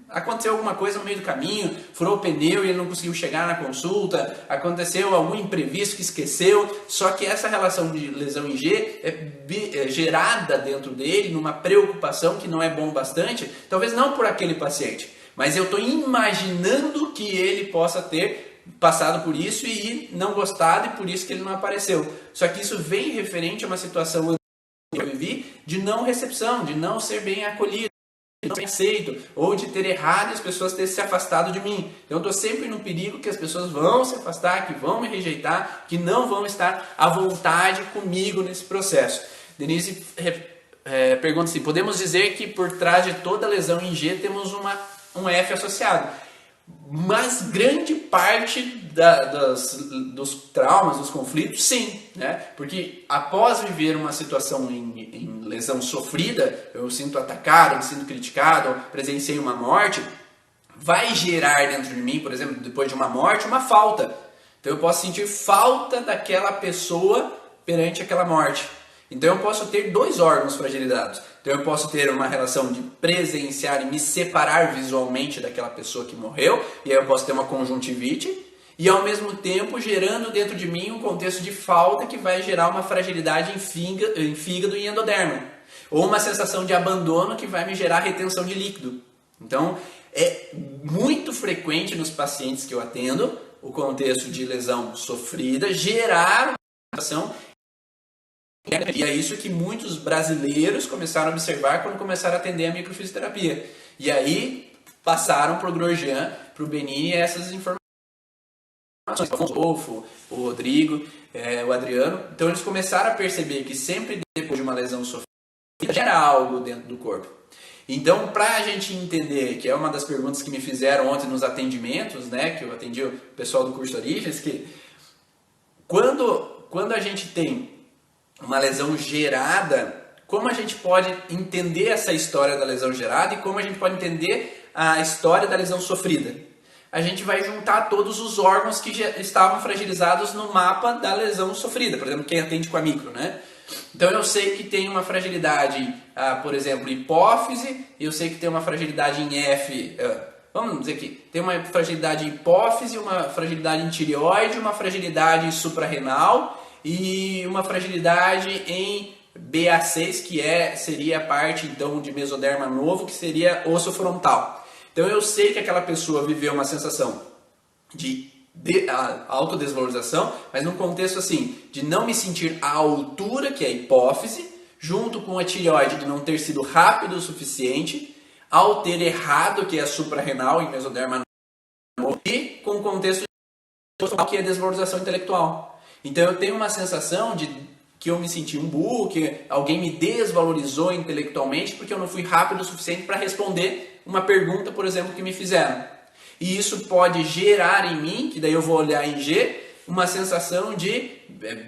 aconteceu alguma coisa no meio do caminho, furou o pneu e ele não conseguiu chegar na consulta, aconteceu algum imprevisto que esqueceu, só que essa relação de lesão em G é gerada dentro dele numa preocupação que não é bom bastante, talvez não por aquele paciente, mas eu estou imaginando que ele possa ter passado por isso e não gostado e por isso que ele não apareceu. Só que isso vem referente a uma situação que eu vivi de não recepção, de não ser bem acolhido, de não ser aceito, ou de ter errado e as pessoas terem se afastado de mim. Então eu estou sempre no perigo que as pessoas vão se afastar, que vão me rejeitar, que não vão estar à vontade comigo nesse processo. Denise pergunta assim, podemos dizer que por trás de toda lesão em G temos um F associado, mas grande parte dos traumas, dos conflitos, sim, né? Porque após viver uma situação em lesão sofrida, eu sinto atacado, eu me sinto criticado, presenciei uma morte, vai gerar dentro de mim, por exemplo, depois de uma morte, uma falta. Então eu posso sentir falta daquela pessoa perante aquela morte. Então eu posso ter dois órgãos fragilizados. Então eu posso ter uma relação de presenciar e me separar visualmente daquela pessoa que morreu, e aí eu posso ter uma conjuntivite, e ao mesmo tempo gerando dentro de mim um contexto de falta que vai gerar uma fragilidade em fígado e endodermo, ou uma sensação de abandono que vai me gerar retenção de líquido. Então é muito frequente nos pacientes que eu atendo o contexto de lesão sofrida gerar uma sensação. E é isso que muitos brasileiros começaram a observar quando começaram a atender a microfisioterapia. E aí passaram para o Grosjean, para o Benini essas informações. O Rodolfo, o Rodrigo, o Adriano. Então eles começaram a perceber que sempre depois de uma lesão sofrida gera algo dentro do corpo. Então, para a gente entender, que é uma das perguntas que me fizeram ontem nos atendimentos, né, que eu atendi o pessoal do curso Origens, que quando a gente tem uma lesão gerada, como a gente pode entender essa história da lesão gerada e como a gente pode entender a história da lesão sofrida? A gente vai juntar todos os órgãos que já estavam fragilizados no mapa da lesão sofrida, por exemplo, quem atende com a micro, né? Então eu sei que tem uma fragilidade, por exemplo, hipófise, eu sei que tem uma fragilidade em F, vamos dizer que tem uma fragilidade em hipófise, uma fragilidade em tireoide, uma fragilidade suprarrenal, e uma fragilidade em BA6, que seria a parte então de mesoderma novo, que seria osso frontal. Então eu sei que aquela pessoa viveu uma sensação a autodesvalorização, mas num contexto assim, de não me sentir à altura, que é a hipófise, junto com a tireoide de não ter sido rápido o suficiente, ao ter errado, que é a suprarrenal em mesoderma, e com o contexto que é a desvalorização intelectual. Então eu tenho uma sensação de que eu me senti um burro, que alguém me desvalorizou intelectualmente porque eu não fui rápido o suficiente para responder uma pergunta, por exemplo, que me fizeram. E isso pode gerar em mim, que daí eu vou olhar em G, uma sensação de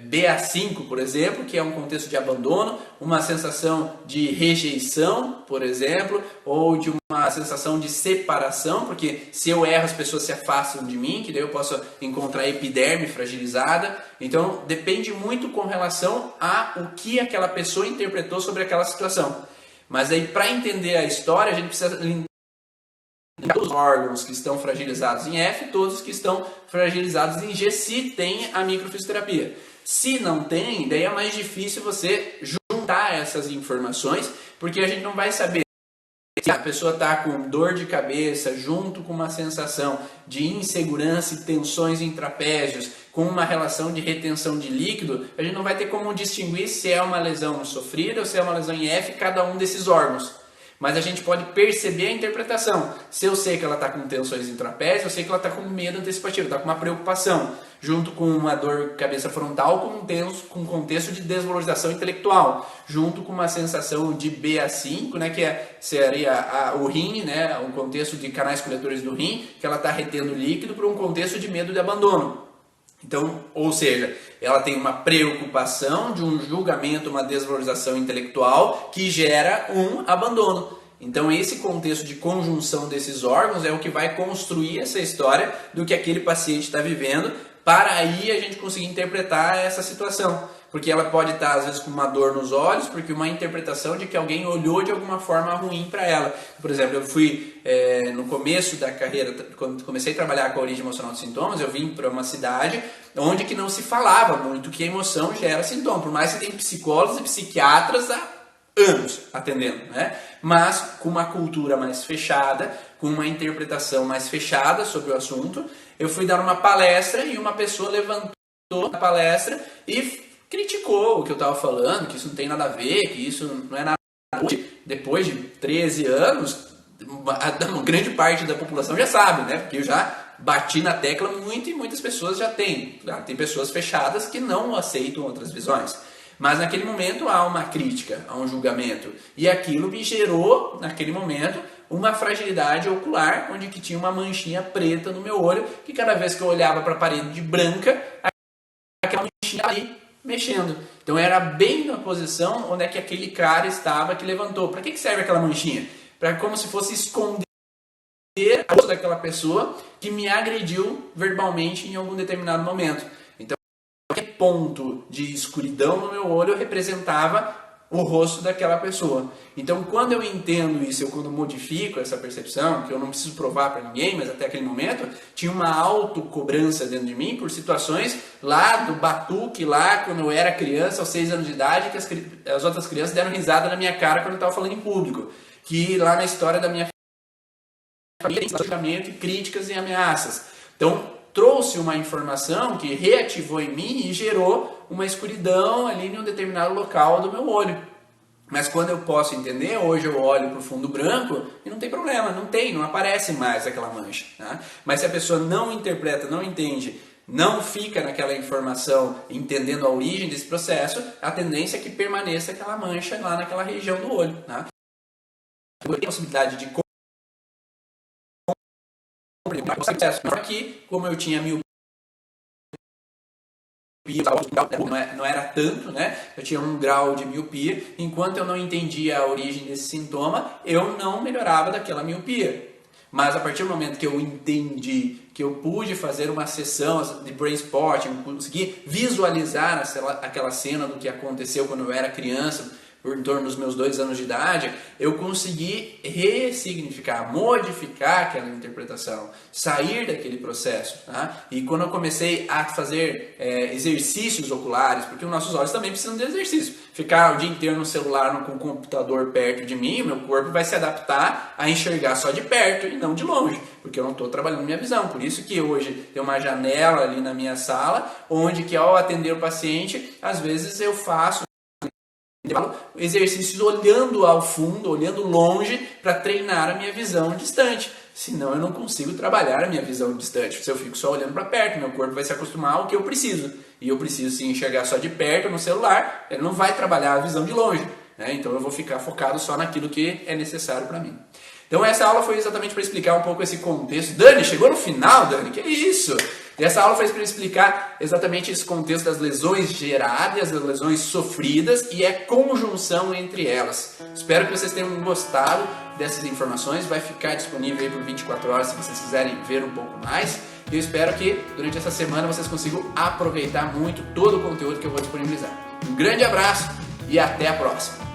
BA5, por exemplo, que é um contexto de abandono, uma sensação de rejeição, por exemplo, ou de uma sensação de separação, porque se eu erro as pessoas se afastam de mim, que daí eu posso encontrar epiderme fragilizada. Então depende muito com relação a o que aquela pessoa interpretou sobre aquela situação. Mas aí para entender a história a gente precisa todos os órgãos que estão fragilizados em F, todos que estão fragilizados em G, se tem a microfisioterapia. Se não tem, daí é mais difícil você juntar essas informações, porque a gente não vai saber se a pessoa está com dor de cabeça junto com uma sensação de insegurança e tensões em trapézios, com uma relação de retenção de líquido, a gente não vai ter como distinguir se é uma lesão sofrida ou se é uma lesão em F, cada um desses órgãos. Mas a gente pode perceber a interpretação. Se eu sei que ela está com tensões em trapézio, eu sei que ela está com medo anticipativo, está com uma preocupação, junto com uma dor de cabeça frontal, com um contexto de desvalorização intelectual, junto com uma sensação de BA5, né, que seria o rim, né, um contexto de canais coletores do rim, que ela está retendo líquido para um contexto de medo de abandono. Então, ou seja, ela tem uma preocupação de um julgamento, uma desvalorização intelectual que gera um abandono. Então, esse contexto de conjunção desses órgãos é o que vai construir essa história do que aquele paciente está vivendo, para aí a gente conseguir interpretar essa situação. Porque ela pode estar, às vezes, com uma dor nos olhos, porque uma interpretação de que alguém olhou de alguma forma ruim para ela. Por exemplo, eu fui, no começo da carreira, quando comecei a trabalhar com a origem emocional dos sintomas, eu vim para uma cidade onde que não se falava muito que a emoção gera sintoma. Por mais que tem psicólogos e psiquiatras há anos atendendo, né? Mas com uma cultura mais fechada, com uma interpretação mais fechada sobre o assunto, eu fui dar uma palestra e uma pessoa levantou a palestra e criticou o que eu estava falando, que isso não tem nada a ver, que isso não é nada. Depois de 13 anos, uma grande parte da população já sabe, né? Porque eu já bati na tecla muito e muitas pessoas já têm. Tem pessoas fechadas que não aceitam outras visões. Mas naquele momento há uma crítica, há um julgamento. E aquilo me gerou, naquele momento, uma fragilidade ocular, onde que tinha uma manchinha preta no meu olho, que cada vez que eu olhava para a parede de branca, aquela manchinha ali mexendo. Então era bem na posição onde é que aquele cara estava que levantou. Para que serve aquela manchinha? Para como se fosse esconder a força daquela pessoa que me agrediu verbalmente em algum determinado momento. Então, aquele ponto de escuridão no meu olho representava o rosto daquela pessoa. Então, quando eu entendo isso, quando modifico essa percepção, que eu não preciso provar para ninguém, mas até aquele momento, tinha uma autocobrança dentro de mim por situações lá do batuque, lá quando eu era criança, aos 6 anos de idade, que as outras crianças deram risada na minha cara quando eu estava falando em público. Que lá na história da minha família tem julgamento, críticas e ameaças. Então, trouxe uma informação que reativou em mim e gerou uma escuridão ali em um determinado local do meu olho. Mas quando eu posso entender, hoje eu olho para o fundo branco e não tem problema, não aparece mais aquela mancha. Né? Mas se a pessoa não interpreta, não entende, não fica naquela informação entendendo a origem desse processo, a tendência é que permaneça aquela mancha lá naquela região do olho. Né? Eu tenho a possibilidade de aqui, como eu tinha miopia, não era tanto, né? Eu tinha 1 grau de miopia, enquanto eu não entendia a origem desse sintoma, eu não melhorava daquela miopia. Mas a partir do momento que eu entendi, que eu pude fazer uma sessão de brain spotting, consegui visualizar aquela cena do que aconteceu quando eu era criança, em torno dos meus 2 anos de idade, eu consegui ressignificar, modificar aquela interpretação, sair daquele processo. Tá? E quando eu comecei a fazer exercícios oculares, porque os nossos olhos também precisam de exercício, ficar o dia inteiro no celular, com o computador perto de mim, o meu corpo vai se adaptar a enxergar só de perto e não de longe, porque eu não estou trabalhando minha visão. Por isso que hoje tem uma janela ali na minha sala, onde que ao atender o paciente, às vezes eu faço exercícios olhando ao fundo, olhando longe, para treinar a minha visão distante. Senão eu não consigo trabalhar a minha visão distante. Se eu fico só olhando para perto, meu corpo vai se acostumar ao que eu preciso. E eu preciso se enxergar só de perto no celular, ele não vai trabalhar a visão de longe. Né? Então eu vou ficar focado só naquilo que é necessário para mim. Então essa aula foi exatamente para explicar um pouco esse contexto. Dani, chegou no final, Dani? Que isso? E essa aula foi para explicar exatamente esse contexto das lesões geradas, das lesões sofridas e a conjunção entre elas. Espero que vocês tenham gostado dessas informações. Vai ficar disponível aí por 24 horas se vocês quiserem ver um pouco mais. Eu espero que durante essa semana vocês consigam aproveitar muito todo o conteúdo que eu vou disponibilizar. Um grande abraço e até a próxima!